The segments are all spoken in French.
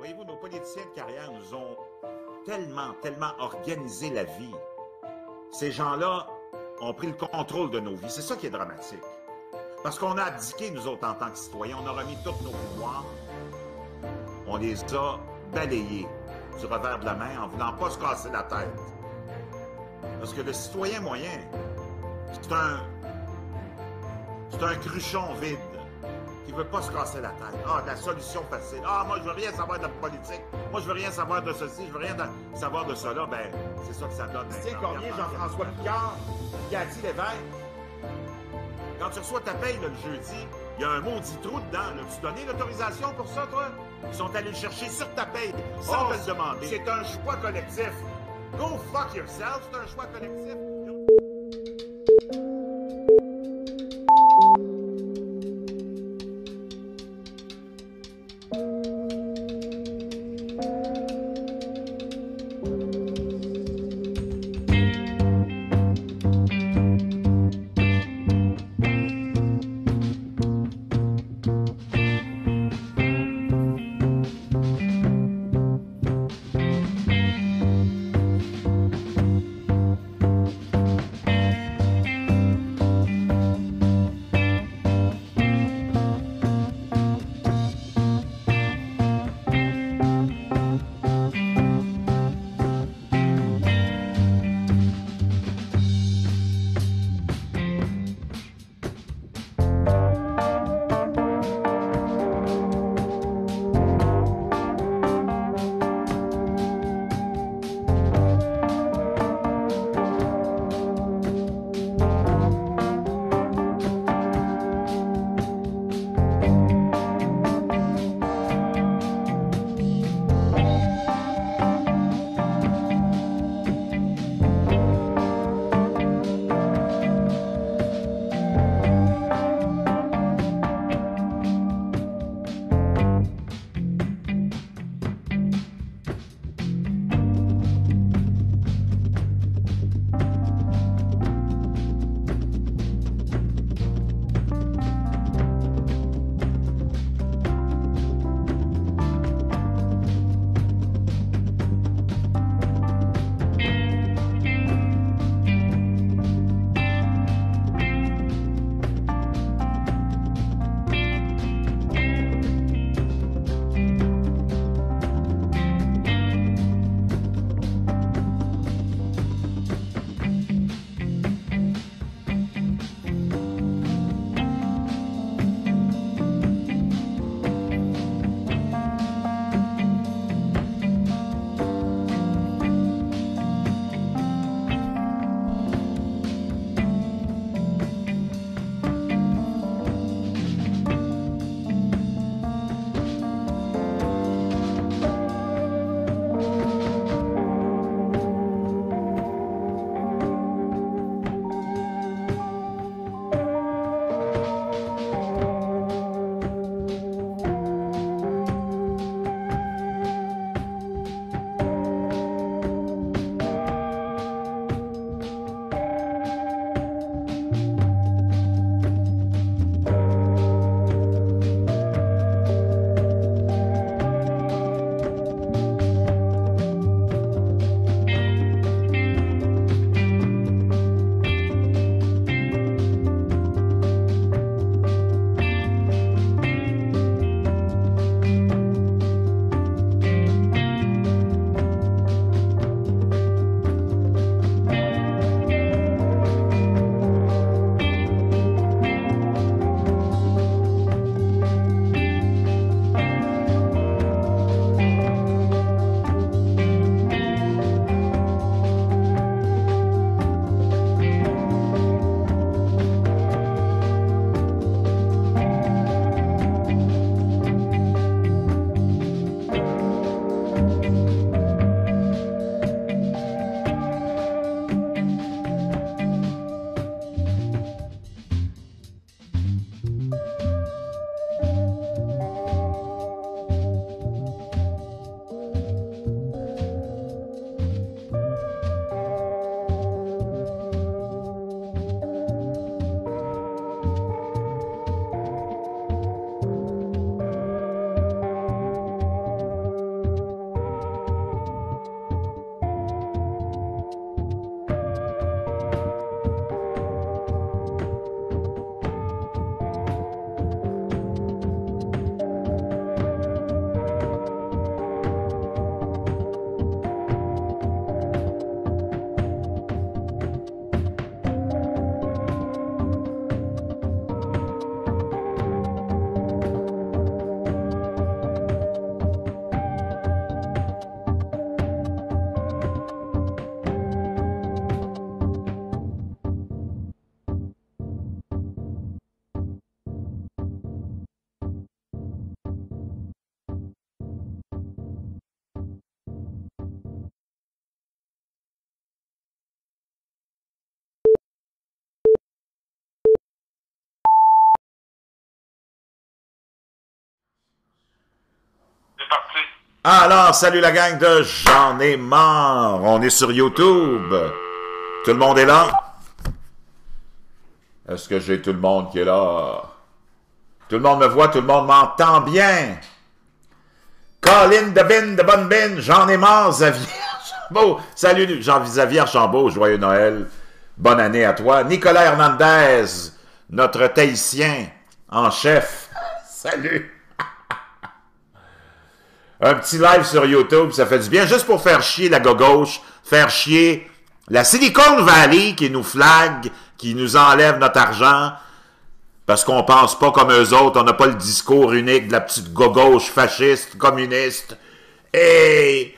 Voyez-vous, nos politiciens de carrière nous ont tellement organisé la vie. Ces gens-là ont pris le contrôle de nos vies. C'est ça qui est dramatique. Parce qu'on a abdiqué, nous autres, en tant que citoyens. On a remis tous nos pouvoirs. On les a balayés du revers de la main en voulant pas se casser la tête. Parce que le citoyen moyen, c'est un cruchon vide qui veut pas se casser la tête. Ah, la solution facile. Ah, moi, je veux rien savoir de la politique. Moi, je veux rien savoir de ceci. Je veux rien savoir de cela. Ben, c'est ça que ça donne. Tiens, Cormier, Jean-François Picard, Cathy Lévesque. Quand tu reçois ta paye là, le jeudi, il y a un maudit trou dedans. Tu donné l'autorisation pour ça, toi? Ils sont allés le chercher sur ta paye sans te le demander. C'est un choix collectif. Go fuck yourself, c'est un choix collectif. c'est parti. Alors, salut la gang de J'en ai marre. On est sur YouTube. Tout le monde est là? Est-ce que j'ai tout le monde qui est là? Tout le monde me voit, tout le monde m'entend bien. Colin de Bin, de Bonne Bin, J'en ai marre, Xavier Archambault. Salut, Xavier Archambault, joyeux Noël. Bonne année à toi. Nicolas Hernandez, notre Tahitien en chef. Salut. Un petit live sur YouTube, ça fait du bien, juste pour faire chier la gauche, faire chier la Silicon Valley qui nous flague, qui nous enlève notre argent, parce qu'on pense pas comme eux autres, on n'a pas le discours unique de la petite gauche fasciste, communiste. Et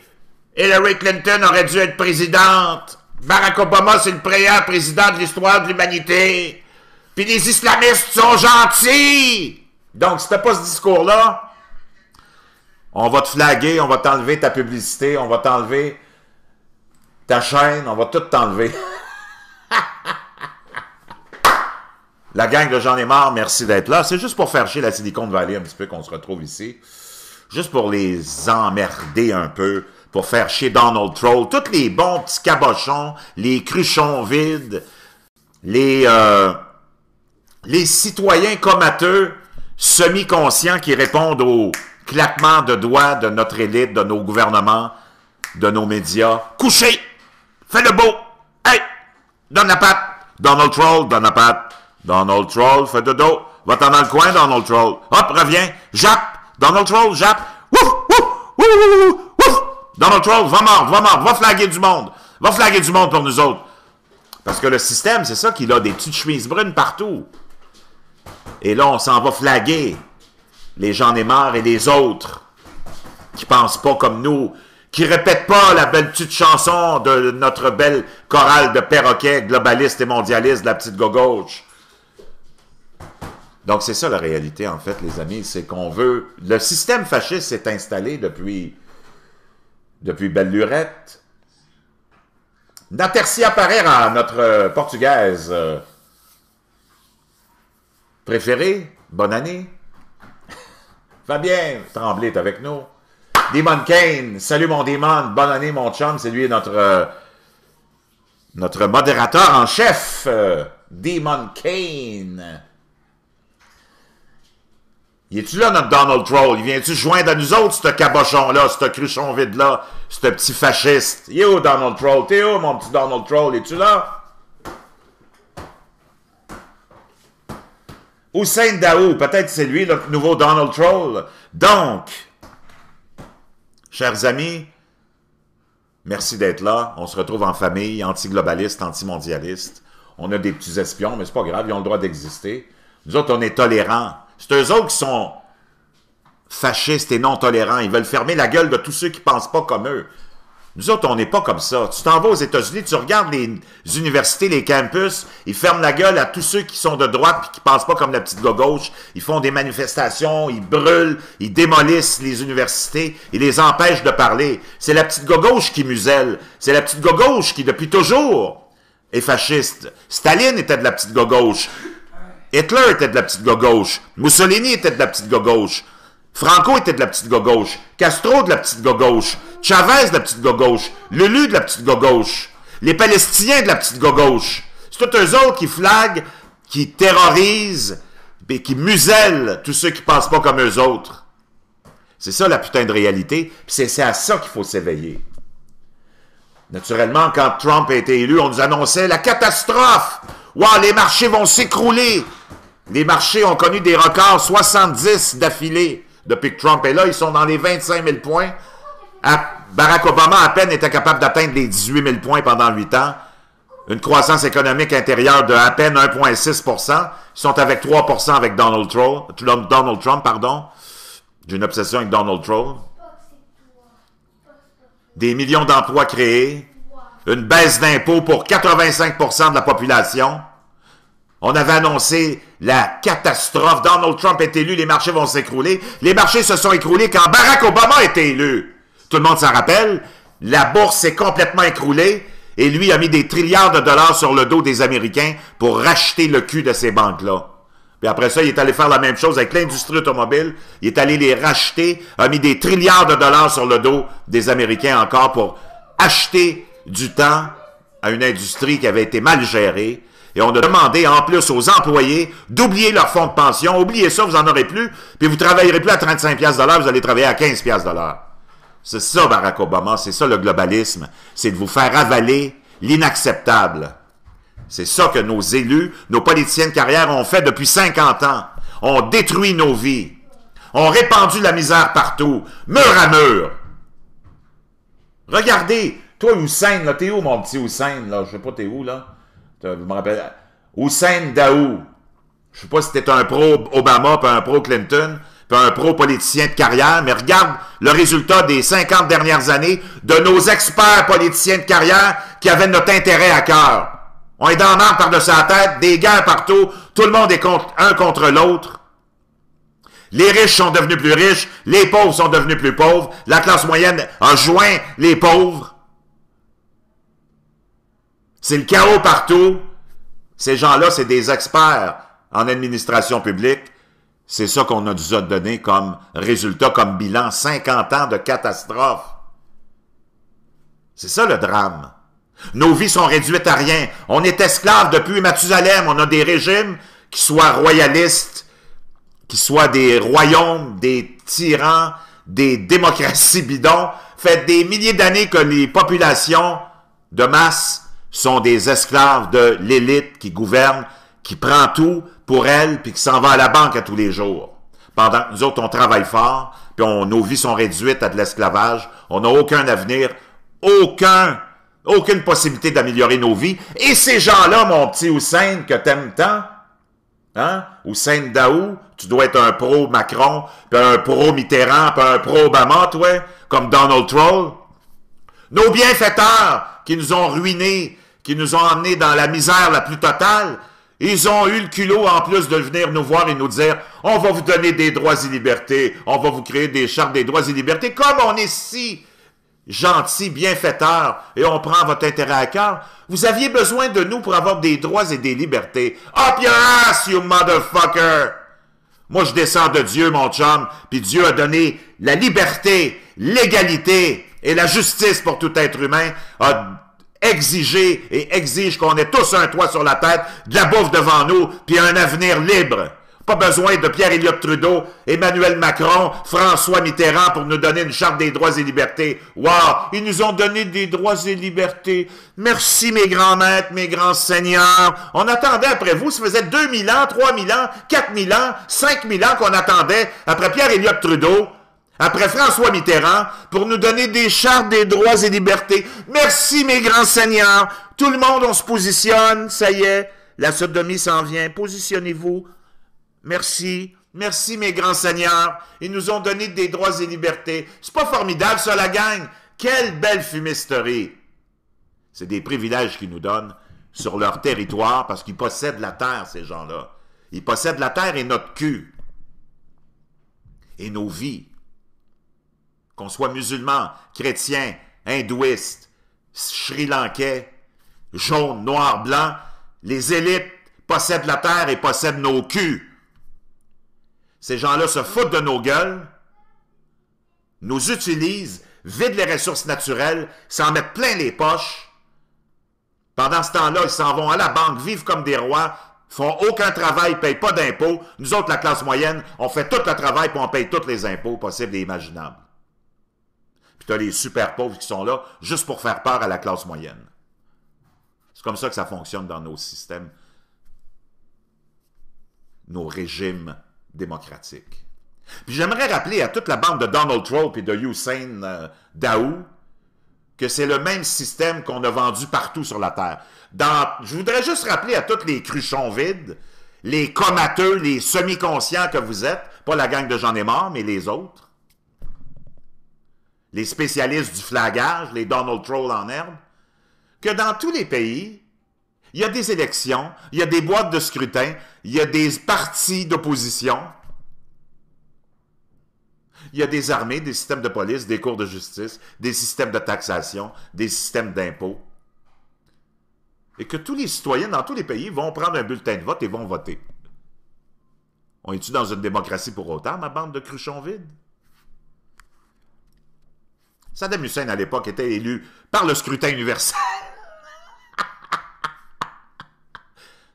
Hillary Clinton aurait dû être présidente. Barack Obama, c'est le meilleur président de l'histoire de l'humanité. Puis les islamistes sont gentils. Donc, si t'as pas ce discours-là, on va te flaguer, on va t'enlever ta publicité, on va t'enlever ta chaîne, on va tout t'enlever. La gang de J'en ai marre, merci d'être là. C'est juste pour faire chier la Silicon Valley un petit peu qu'on se retrouve ici. Juste pour les emmerder un peu, pour faire chier Donald Trump. Tous les bons petits cabochons, les cruchons vides, les citoyens comateux, semi-conscients qui répondent aux claquements de doigts de notre élite, de nos gouvernements, de nos médias. Couchez! Fais le beau! Hey! Donne la patte! Donald Trump, donne la patte! Donald Trump, fais dodo! Va-t'en dans le coin, Donald Trump! Hop, reviens! Jappe! Donald Trump, jappe! Ouf! Ouf! Ouf! Ouf! Donald Trump, va mordre! Va flaguer du monde! Va flaguer du monde pour nous autres! Parce que le système, c'est ça qu'il a des petites chemises brunes partout. Et là, on s'en va flaguer les J'en ai marre et les autres qui pensent pas comme nous, qui répètent pas la belle petite chanson de notre belle chorale de perroquets globalistes et mondialistes de la petite gauche. Donc, c'est ça la réalité, en fait, les amis, c'est qu'on veut... Le système fasciste s'est installé depuis belle lurette. Natercia Pereira, notre portugaise préférée, bonne année. Fabien Tremblay est avec nous. Demon Kane, salut mon Demon, bonne année mon chum, c'est lui notre modérateur en chef, Demon Kane. Il est-tu là notre Donald Troll? Il vient-tu joindre à nous autres, ce cabochon-là, ce cruchon vide-là, ce petit fasciste? Il est où Donald Troll? T'es où mon petit Donald Troll? Es-tu là? Hussein Daou, peut-être c'est lui, le nouveau Donald Troll. Donc, chers amis, merci d'être là. On se retrouve en famille, anti-globaliste, anti-mondialiste. On a des petits espions, mais c'est pas grave, ils ont le droit d'exister. Nous autres, on est tolérants. C'est eux autres qui sont fascistes et non tolérants. Ils veulent fermer la gueule de tous ceux qui pensent pas comme eux. Nous autres, on n'est pas comme ça. Tu t'en vas aux États-Unis, tu regardes les universités, les campus, ils ferment la gueule à tous ceux qui sont de droite et qui pensent pas comme la petite gauche. Ils font des manifestations, ils brûlent, ils démolissent les universités, ils les empêchent de parler. C'est la petite gauche qui muselle. C'est la petite gauche qui, depuis toujours, est fasciste. Staline était de la petite gauche. Hitler était de la petite gauche. Mussolini était de la petite gauche. Franco était de la petite gauche. Castro de la petite gauche. Chavez de la petite gauche. Lulu de la petite gauche. Les Palestiniens de la petite gauche. C'est tous eux autres qui flaguent, qui terrorisent, et qui musellent tous ceux qui pensent pas comme eux autres. C'est ça la putain de réalité. Puis c'est à ça qu'il faut s'éveiller. Naturellement, quand Trump a été élu, on nous annonçait la catastrophe. Wow, les marchés vont s'écrouler. Les marchés ont connu des records 70 d'affilée depuis que Trump est là. Ils sont dans les 25 000 points. Barack Obama, à peine, était capable d'atteindre les 18 000 points pendant 8 ans. Une croissance économique intérieure de à peine 1,6 %. Ils sont avec 3 % avec Donald Trump, pardon. J'ai une obsession avec Donald Trump. Des millions d'emplois créés. Une baisse d'impôts pour 85 % de la population. On avait annoncé la catastrophe. Donald Trump est élu, les marchés vont s'écrouler. Les marchés se sont écroulés quand Barack Obama a été élu. Tout le monde s'en rappelle. La bourse s'est complètement écroulée et lui a mis des trilliards de dollars sur le dos des Américains pour racheter le cul de ces banques-là. Puis après ça, il est allé faire la même chose avec l'industrie automobile. Il est allé les racheter, a mis des trilliards de dollars sur le dos des Américains encore pour acheter du temps à une industrie qui avait été mal gérée. Et on a demandé en plus aux employés d'oublier leur fonds de pension. Oubliez ça, vous n'en aurez plus. Puis vous ne travaillerez plus à 35$ de l'heure, vous allez travailler à 15$ de l'heure. C'est ça, Barack Obama, c'est ça le globalisme. C'est de vous faire avaler l'inacceptable. C'est ça que nos élus, nos politiciens de carrière ont fait depuis 50 ans. On détruit nos vies. On répandu la misère partout, mur à mur. Regardez, toi, Hussein, là, t'es où, mon petit Hussein, là? Je sais pas, t'es où, là? Je me rappelle. Hussein Daou. Je sais pas si t'es un pro-Obama, puis un pro-Clinton, puis un pro-politicien de carrière, mais regarde le résultat des 50 dernières années de nos experts politiciens de carrière qui avaient notre intérêt à cœur. On est dans le marre par-dessus la tête, des guerres partout, tout le monde est un contre l'autre. Les riches sont devenus plus riches, les pauvres sont devenus plus pauvres, la classe moyenne a joint les pauvres. C'est le chaos partout. Ces gens-là, c'est des experts en administration publique. C'est ça qu'on nous a donné comme résultat, comme bilan. 50 ans de catastrophe. C'est ça le drame. Nos vies sont réduites à rien. On est esclaves depuis Mathusalem. On a des régimes qui soient royalistes, qui soient des royaumes, des tyrans, des démocraties bidons. Fait des milliers d'années que les populations de masse sont des esclaves de l'élite qui gouverne, qui prend tout pour elle, puis qui s'en va à la banque à tous les jours. Pendant que nous autres, on travaille fort, puis nos vies sont réduites à de l'esclavage. On n'a aucun avenir, aucune possibilité d'améliorer nos vies. Et ces gens-là, mon petit Hussein, que t'aimes tant, hein? Hussein Daou, tu dois être un pro-Macron, puis un pro-Mitterrand, puis un pro-Obama, toi, comme Donald Trump. Nos bienfaiteurs qui nous ont ruinés, qui nous ont emmenés dans la misère la plus totale, ils ont eu le culot en plus de venir nous voir et nous dire « On va vous donner des droits et libertés, on va vous créer des chartes des droits et libertés. » Comme on est si gentils, bienfaiteurs, et on prend votre intérêt à cœur, vous aviez besoin de nous pour avoir des droits et des libertés. « Up your ass, you motherfucker! » Moi, je descends de Dieu, mon chum, puis Dieu a donné la liberté, l'égalité et la justice pour tout être humain, a exigé et exige qu'on ait tous un toit sur la tête, de la bouffe devant nous, puis un avenir libre. Pas besoin de Pierre-Éliott Trudeau, Emmanuel Macron, François Mitterrand pour nous donner une charte des droits et libertés. Wow! Ils nous ont donné des droits et libertés. Merci mes grands maîtres, mes grands seigneurs. On attendait après vous, ça faisait 2000 ans, 3000 ans, 4000 ans, 5000 ans qu'on attendait après Pierre-Éliott Trudeau, après François Mitterrand, pour nous donner des chartes des droits et libertés. Merci mes grands seigneurs. Tout le monde, on se positionne, ça y est, la sodomie s'en vient, positionnez-vous. Merci, merci mes grands seigneurs. Ils nous ont donné des droits et libertés. C'est pas formidable ça, la gang? Quelle belle fumisterie! C'est des privilèges qu'ils nous donnent sur leur territoire parce qu'ils possèdent la terre, ces gens-là. Ils possèdent la terre et notre cul. Et nos vies. Qu'on soit musulmans, chrétiens, hindouistes, sri-lankais, jaunes, noirs, blancs, les élites possèdent la terre et possèdent nos culs. Ces gens-là se foutent de nos gueules, nous utilisent, vident les ressources naturelles, s'en mettent plein les poches. Pendant ce temps-là, ils s'en vont à la banque, vivent comme des rois, font aucun travail, ne payent pas d'impôts. Nous autres, la classe moyenne, on fait tout le travail et on paye tous les impôts possibles et imaginables. Puis tu as les super pauvres qui sont là juste pour faire peur à la classe moyenne. C'est comme ça que ça fonctionne dans nos systèmes, nos régimes démocratique. Puis j'aimerais rappeler à toute la bande de Donald Trump et de Hussein Daou que c'est le même système qu'on a vendu partout sur la Terre. Je voudrais juste rappeler à tous les cruchons vides, les comateux, les semi-conscients que vous êtes, pas la gang de J'en ai marre, mais les autres, les spécialistes du flagage, les Donald Trump en herbe, que dans tous les pays, il y a des élections, il y a des boîtes de scrutin, il y a des partis d'opposition, il y a des armées, des systèmes de police, des cours de justice, des systèmes de taxation, des systèmes d'impôts. Et que tous les citoyens dans tous les pays vont prendre un bulletin de vote et vont voter. On est-tu dans une démocratie pour autant, ma bande de cruchons vides? Saddam Hussein, à l'époque, était élu par le scrutin universel.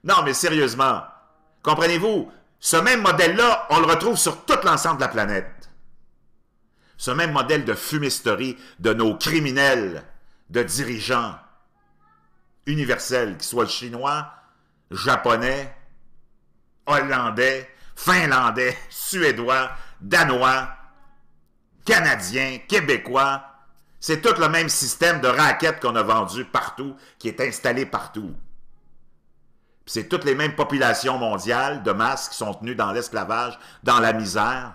Non, mais sérieusement, comprenez-vous, ce même modèle-là, on le retrouve sur tout l'ensemble de la planète. Ce même modèle de fumisterie de nos criminels, de dirigeants universels, qu'ils soient chinois, japonais, hollandais, finlandais, suédois, danois, canadiens, québécois. C'est tout le même système de raquettes qu'on a vendu partout, qui est installé partout. C'est toutes les mêmes populations mondiales de masse qui sont tenues dans l'esclavage, dans la misère,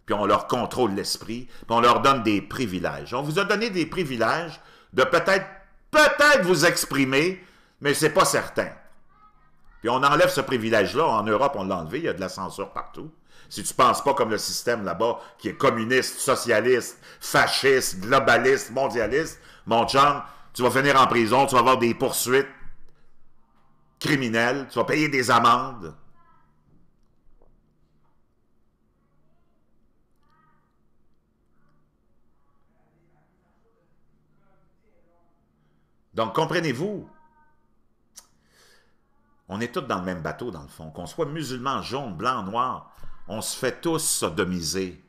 puis on leur contrôle l'esprit, puis on leur donne des privilèges. On vous a donné des privilèges de peut-être vous exprimer, mais c'est pas certain. Puis on enlève ce privilège-là. En Europe, on l'a enlevé, il y a de la censure partout. Si tu ne penses pas comme le système là-bas, qui est communiste, socialiste, fasciste, globaliste, mondialiste, mon chum, tu vas finir en prison, tu vas avoir des poursuites criminelles, tu vas payer des amendes. Donc, comprenez-vous, on est tous dans le même bateau, dans le fond. Qu'on soit musulman, jaune, blanc, noir, on se fait tous sodomiser.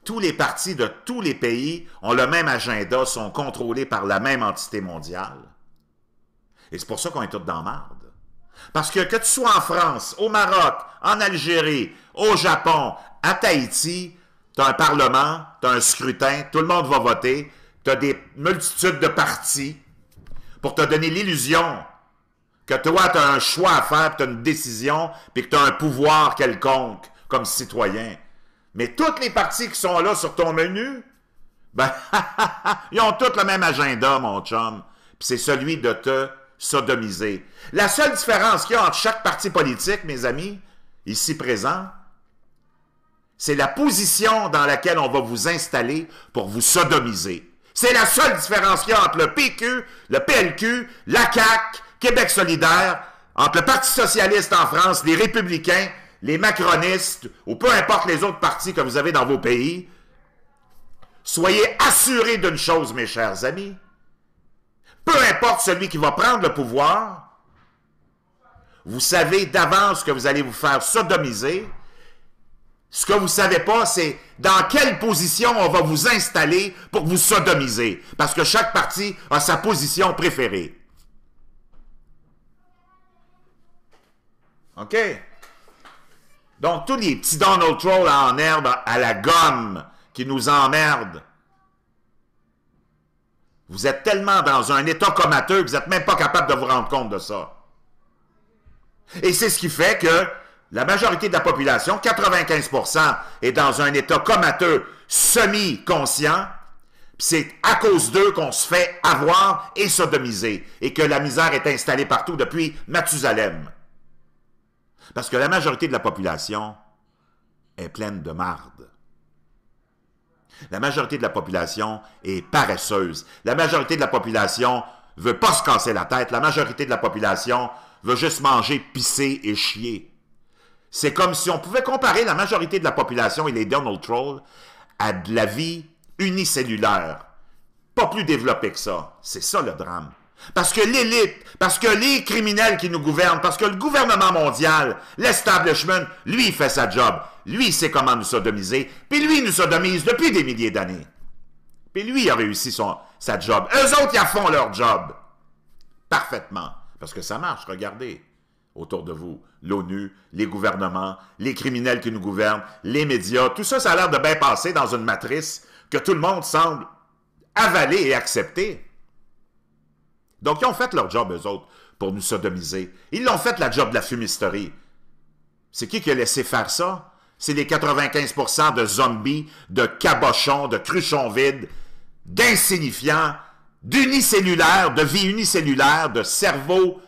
Tous les partis de tous les pays ont le même agenda, sont contrôlés par la même entité mondiale. Et c'est pour ça qu'on est tous dans la marde. Parce que tu sois en France, au Maroc, en Algérie, au Japon, à Tahiti, tu as un parlement, tu as un scrutin, tout le monde va voter, tu as des multitudes de partis pour te donner l'illusion que toi, tu as un choix à faire, tu as une décision, puis que tu as un pouvoir quelconque comme citoyen. Mais toutes les partis qui sont là sur ton menu, ben, ils ont tous le même agenda, mon chum. Puis c'est celui de te sodomiser. La seule différence qu'il y a entre chaque parti politique, mes amis, ici présents, c'est la position dans laquelle on va vous installer pour vous sodomiser. C'est la seule différence qu'il y a entre le PQ, le PLQ, la CAQ, Québec solidaire, entre le Parti socialiste en France, les républicains, les macronistes, ou peu importe les autres partis que vous avez dans vos pays. Soyez assurés d'une chose, mes chers amis. Peu importe celui qui va prendre le pouvoir, vous savez d'avance que vous allez vous faire sodomiser. Ce que vous ne savez pas, c'est dans quelle position on va vous installer pour vous sodomiser. Parce que chaque parti a sa position préférée. OK? Donc, tous les petits Donald Trump en herbe à la gomme qui nous emmerdent. Vous êtes tellement dans un état comateux que vous n'êtes même pas capable de vous rendre compte de ça. Et c'est ce qui fait que la majorité de la population, 95%, est dans un état comateux semi-conscient. C'est à cause d'eux qu'on se fait avoir et sodomiser. Et que la misère est installée partout depuis Mathusalem. Parce que la majorité de la population est pleine de marde. La majorité de la population est paresseuse. La majorité de la population ne veut pas se casser la tête. La majorité de la population veut juste manger, pisser et chier. C'est comme si on pouvait comparer la majorité de la population et les Donald Trolls à de la vie unicellulaire. Pas plus développée que ça. C'est ça le drame. Parce que l'élite, parce que les criminels qui nous gouvernent, parce que le gouvernement mondial, l'establishment, lui, il fait sa job. Lui, il sait comment nous sodomiser. Puis lui, il nous sodomise depuis des milliers d'années. Puis lui, il a réussi sa job. Eux autres, ils font leur job. Parfaitement. Parce que ça marche, regardez. Autour de vous, l'ONU, les gouvernements, les criminels qui nous gouvernent, les médias, tout ça, ça a l'air de bien passer dans une matrice que tout le monde semble avaler et accepter. Donc, ils ont fait leur job, eux autres, pour nous sodomiser. Ils l'ont fait, la job de la fumisterie. C'est qui a laissé faire ça? C'est les 95% de zombies, de cabochons, de cruchons vides, d'insignifiants, d'unicellulaires, de vie unicellulaire, de cerveaux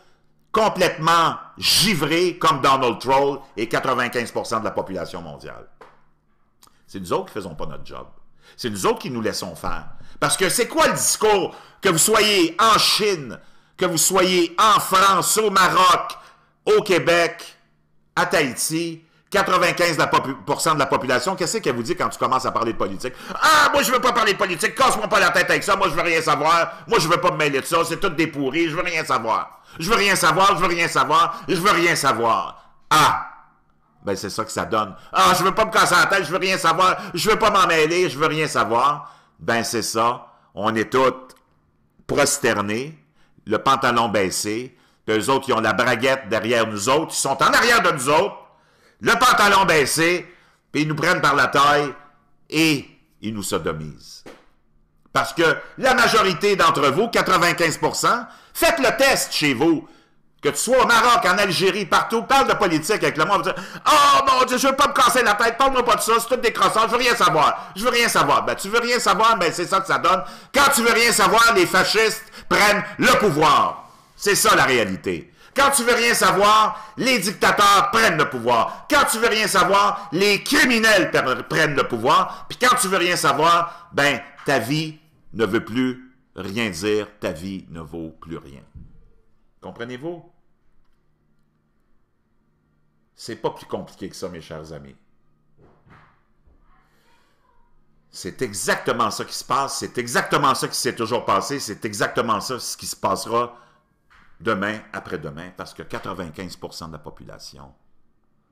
complètement givrés comme Donald Trump et 95% de la population mondiale. C'est nous autres qui ne faisons pas notre job. C'est nous autres qui nous laissons faire. Parce que c'est quoi le discours? Que vous soyez en Chine, que vous soyez en France, au Maroc, au Québec, à Tahiti, 95% de la population, qu'est-ce qu'elle vous dit quand tu commences à parler de politique? Ah, moi, je veux pas parler de politique, casse-moi pas la tête avec ça, moi, je veux rien savoir, moi, je veux pas me mêler de ça, c'est tout des pourris, je veux rien savoir. Je veux rien savoir, je veux rien savoir, je veux rien savoir. Ah! Ben, c'est ça que ça donne. Ah, je veux pas me casser la tête, je veux rien savoir, je veux pas m'en mêler, je veux rien savoir. Ben, c'est ça. On est tous prosternés, le pantalon baissé. Eux autres, ils ont la braguette derrière nous autres, ils sont en arrière de nous autres, le pantalon baissé, puis ils nous prennent par la taille et ils nous sodomisent. Parce que la majorité d'entre vous, 95%, faites le test chez vous. Que tu sois au Maroc, en Algérie, partout, parle de politique avec le monde. « Oh mon Dieu, je veux pas me casser la tête, parle-moi pas de ça, c'est tout des croissants, je veux rien savoir. Je veux rien savoir. » Ben, tu veux rien savoir, ben c'est ça que ça donne. Quand tu veux rien savoir, les fascistes prennent le pouvoir. C'est ça la réalité. Quand tu veux rien savoir, les dictateurs prennent le pouvoir. Quand tu veux rien savoir, les criminels prennent le pouvoir. Puis quand tu veux rien savoir, ben ta vie ne veut plus rien dire, ta vie ne vaut plus rien. Comprenez-vous? C'est pas plus compliqué que ça, mes chers amis. C'est exactement ça qui se passe, c'est exactement ça qui s'est toujours passé, c'est exactement ça ce qui se passera demain, après-demain, parce que 95% de la population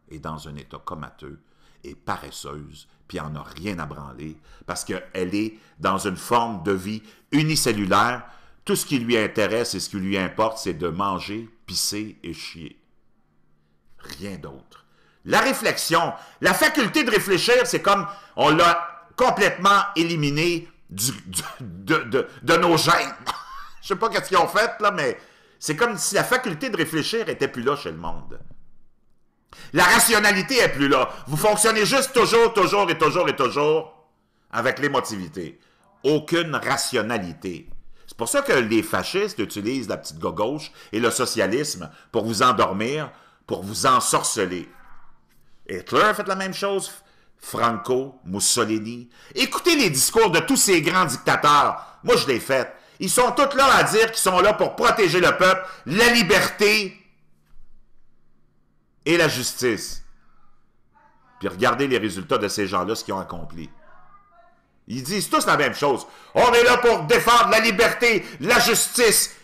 est dans un état comateux et paresseuse, puis elle n'en a rien à branler, parce qu'elle est dans une forme de vie unicellulaire. Tout ce qui lui intéresse et ce qui lui importe, c'est de manger, pisser et chier. Rien d'autre. La réflexion, la faculté de réfléchir, c'est comme on l'a complètement éliminé de nos gènes. Je sais pas qu'est-ce qu'ils ont fait, là, mais c'est comme si la faculté de réfléchir était plus là chez le monde. La rationalité est plus là. Vous fonctionnez juste toujours avec l'émotivité. Aucune rationalité. C'est pour ça que les fascistes utilisent la petite gauche et le socialisme pour vous endormir, pour vous ensorceler. Hitler a fait la même chose, Franco, Mussolini. Écoutez les discours de tous ces grands dictateurs. Moi, je l'ai fait. Ils sont tous là à dire qu'ils sont là pour protéger le peuple, la liberté et la justice. Puis regardez les résultats de ces gens-là, ce qu'ils ont accompli. Ils disent tous la même chose. On est là pour défendre la liberté, la justice.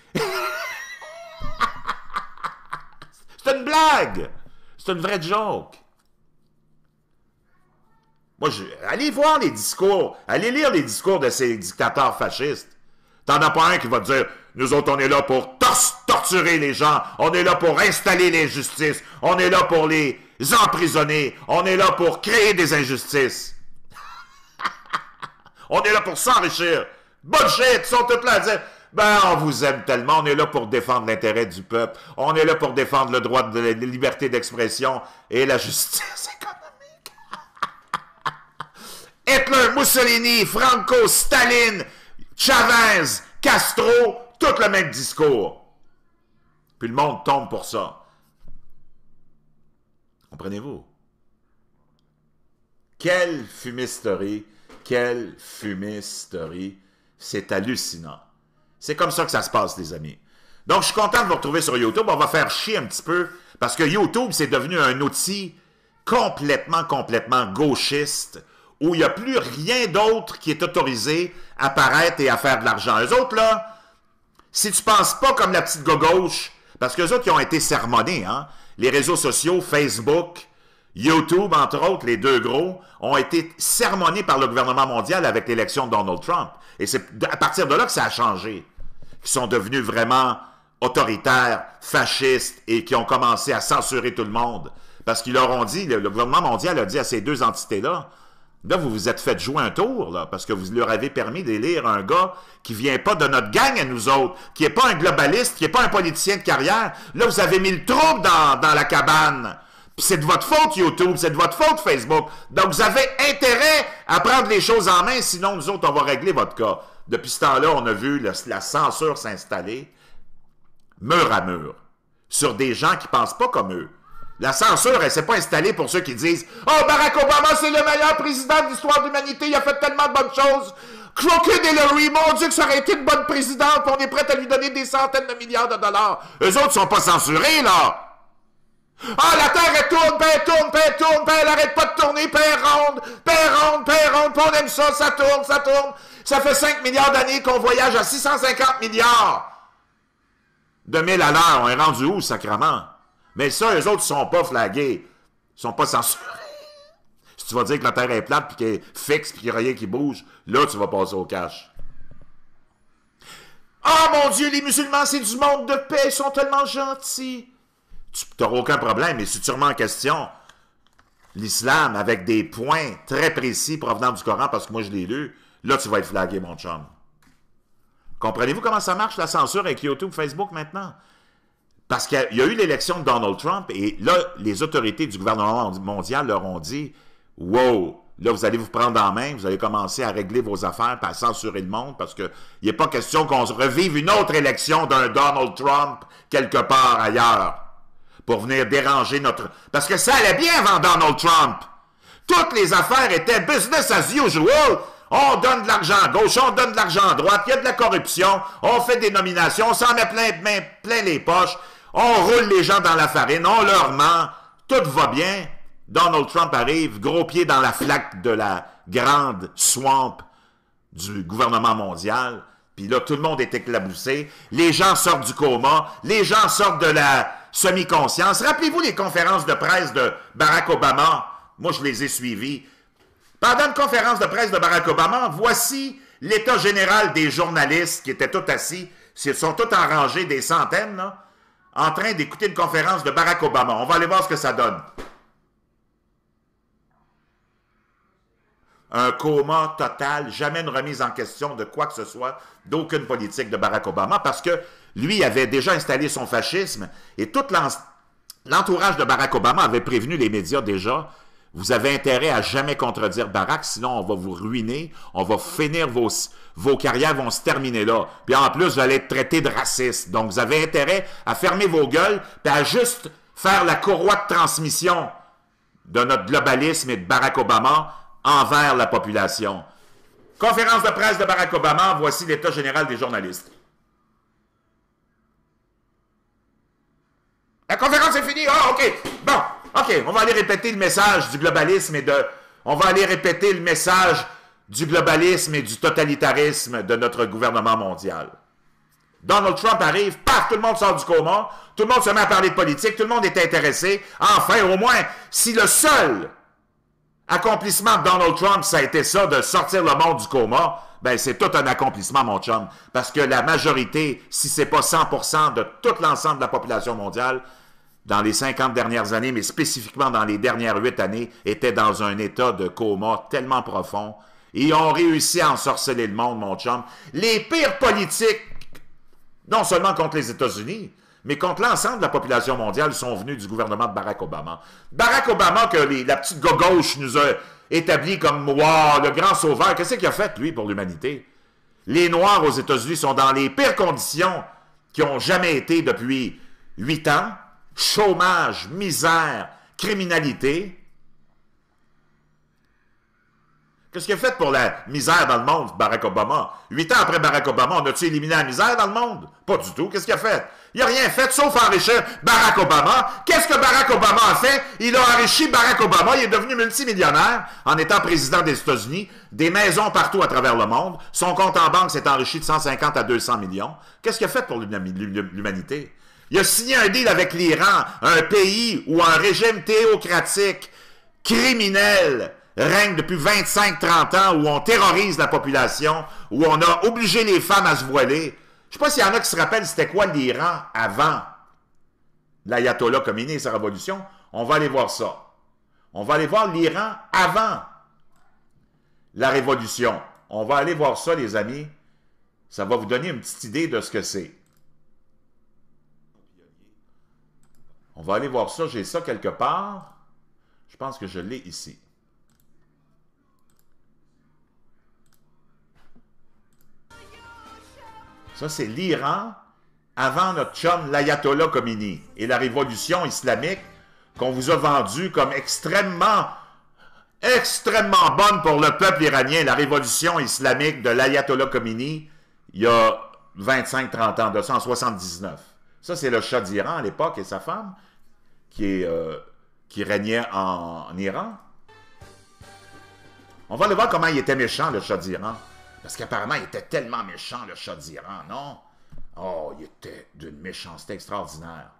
C'est une blague. C'est une vraie joke. Moi, allez voir les discours. Allez lire les discours de ces dictateurs fascistes. T'en as pas un qui va te dire, nous autres, on est là pour torturer les gens. On est là pour installer l'injustice. On est là pour les emprisonner. On est là pour créer des injustices. On est là pour s'enrichir. Bullshit, ils sont tous là à dire, ben, on vous aime tellement, on est là pour défendre l'intérêt du peuple, on est là pour défendre le droit de la liberté d'expression et la justice économique. Hitler, Mussolini, Franco, Staline, Chavez, Castro, tout le même discours. Puis le monde tombe pour ça. Comprenez-vous? Quelle fumisterie! Quelle fumisterie! C'est hallucinant. C'est comme ça que ça se passe, les amis. Donc, je suis content de vous retrouver sur YouTube. On va faire chier un petit peu, parce que YouTube, c'est devenu un outil complètement gauchiste, où il n'y a plus rien d'autre qui est autorisé à paraître et à faire de l'argent. Eux autres, là, si tu ne penses pas comme la petite gauche, parce qu'eux autres, ils ont été sermonnés, hein? Les réseaux sociaux, Facebook, YouTube, entre autres, les deux gros, ont été sermonnés par le gouvernement mondial avec l'élection de Donald Trump. Et c'est à partir de là que ça a changé. Ils sont devenus vraiment autoritaires, fascistes, et qui ont commencé à censurer tout le monde. Parce qu'ils leur ont dit, le gouvernement mondial a dit à ces deux entités-là, là, vous vous êtes fait jouer un tour, là, parce que vous leur avez permis d'élire un gars qui vient pas de notre gang à nous autres, qui est pas un globaliste, qui est pas un politicien de carrière. Là, vous avez mis le trouble dans la cabane. C'est de votre faute, YouTube, c'est de votre faute, Facebook. Donc, vous avez intérêt à prendre les choses en main, sinon, nous autres, on va régler votre cas. Depuis ce temps-là, on a vu la censure s'installer, mur à mur, sur des gens qui ne pensent pas comme eux. La censure, elle ne s'est pas installée pour ceux qui disent « Oh, Barack Obama, c'est le meilleur président de l'histoire de l'humanité, il a fait tellement de bonnes choses. Crooked Hillary, mon Dieu, que ça aurait été une bonne présidente, on est prêt à lui donner des centaines de milliards de dollars. » Eux autres ne sont pas censurés, là. Ah, la Terre, elle tourne, puis elle tourne, puis elle tourne, puis elle arrête pas de tourner, puis elle ronde, puis elle ronde, puis elle ronde, puis on aime ça, ça tourne, ça tourne. Ça fait 5 milliards d'années qu'on voyage à 650 milliards de milles à l'heure. On est rendu où, sacrement? Mais ça, eux autres, ils sont pas flagués. Ils sont pas censurés. Si tu vas dire que la Terre est plate, puis qu'elle est fixe, puis qu'il n'y a rien qui bouge, là, tu vas passer au cash. Ah, mon Dieu, les musulmans, c'est du monde de paix, ils sont tellement gentils. Tu n'auras aucun problème, mais si tu remets en question l'islam avec des points très précis provenant du Coran, parce que moi je l'ai lu, là tu vas être flagué, mon chum. Comprenez-vous comment ça marche la censure avec YouTube, Facebook maintenant? Parce qu'il y a eu l'élection de Donald Trump et là, les autorités du gouvernement mondial leur ont dit « Wow, là vous allez vous prendre en main, vous allez commencer à régler vos affaires et à censurer le monde parce qu'il n'est pas question qu'on revive une autre élection d'un Donald Trump quelque part ailleurs. » Pour venir déranger notre... Parce que ça allait bien avant Donald Trump. Toutes les affaires étaient business as usual. On donne de l'argent à gauche, on donne de l'argent à droite, il y a de la corruption, on fait des nominations, on s'en met plein les poches, on roule les gens dans la farine, on leur ment, tout va bien. Donald Trump arrive, gros pied dans la flaque de la grande swamp du gouvernement mondial. Puis là, tout le monde est éclaboussé. Les gens sortent du coma. Les gens sortent de la semi-conscience. Rappelez-vous les conférences de presse de Barack Obama. Moi, je les ai suivies. Pendant une conférence de presse de Barack Obama, voici l'état général des journalistes qui étaient tous assis. Ils sont tous en rangée, des centaines, là, en train d'écouter une conférence de Barack Obama. On va aller voir ce que ça donne. Un coma total, jamais une remise en question de quoi que ce soit, d'aucune politique de Barack Obama, parce que lui avait déjà installé son fascisme et tout l'entourage de Barack Obama avait prévenu les médias déjà. Vous avez intérêt à jamais contredire Barack, sinon on va vous ruiner, on va finir vos carrières vont se terminer là. Puis en plus, vous allez être traité de raciste. Donc vous avez intérêt à fermer vos gueules et à juste faire la courroie de transmission de notre globalisme et de Barack Obama envers la population. Conférence de presse de Barack Obama, voici l'état général des journalistes. La conférence est finie? Ah, OK. Bon, OK, on va aller répéter le message du globalisme et on va aller répéter le message du globalisme et du totalitarisme de notre gouvernement mondial. Donald Trump arrive, paf, tout le monde sort du coma, tout le monde se met à parler de politique, tout le monde est intéressé. Enfin, au moins, si le seul accomplissement de Donald Trump, ça a été ça, de sortir le monde du coma, ben c'est tout un accomplissement, mon chum. Parce que la majorité, si c'est pas 100% de tout l'ensemble de la population mondiale, dans les 50 dernières années, mais spécifiquement dans les dernières 8 années, était dans un état de coma tellement profond. Et ils ont réussi à ensorceler le monde, mon chum. Les pires politiques, non seulement contre les États-Unis, mais contre l'ensemble de la population mondiale, sont venus du gouvernement de Barack Obama. Barack Obama, que la petite gauche nous a établi comme wow, le grand sauveur, qu'est-ce qu'il a fait, lui, pour l'humanité? Les Noirs aux États-Unis sont dans les pires conditions qui ont jamais été depuis 8 ans. Chômage, misère, criminalité. Qu'est-ce qu'il a fait pour la misère dans le monde, Barack Obama? 8 ans après Barack Obama, on a-tu éliminé la misère dans le monde? Pas du tout. Qu'est-ce qu'il a fait? Il n'a rien fait, sauf enrichir Barack Obama. Qu'est-ce que Barack Obama a fait? Il a enrichi Barack Obama. Il est devenu multimillionnaire en étant président des États-Unis. Des maisons partout à travers le monde. Son compte en banque s'est enrichi de 150 à 200 millions. Qu'est-ce qu'il a fait pour l'humanité? Il a signé un deal avec l'Iran, un pays où un régime théocratique, criminel, règne depuis 25-30 ans, où on terrorise la population, où on a obligé les femmes à se voiler. Je ne sais pas s'il y en a qui se rappellent c'était quoi l'Iran avant l'ayatollah Khomeini et sa révolution. On va aller voir ça. On va aller voir l'Iran avant la révolution. On va aller voir ça, les amis. Ça va vous donner une petite idée de ce que c'est. On va aller voir ça. J'ai ça quelque part. Je pense que je l'ai ici. Ça, c'est l'Iran avant notre chum, l'ayatollah Khomeini, et la révolution islamique qu'on vous a vendue comme extrêmement bonne pour le peuple iranien. La révolution islamique de l'ayatollah Khomeini, il y a 25-30 ans, de 179. Ça, c'est le Shah d'Iran à l'époque et sa femme. qui régnait en Iran. On va aller voir comment il était méchant, le Shah d'Iran. Parce qu'apparemment, il était tellement méchant, le Shah d'Iran, non? Oh, il était d'une méchanceté extraordinaire.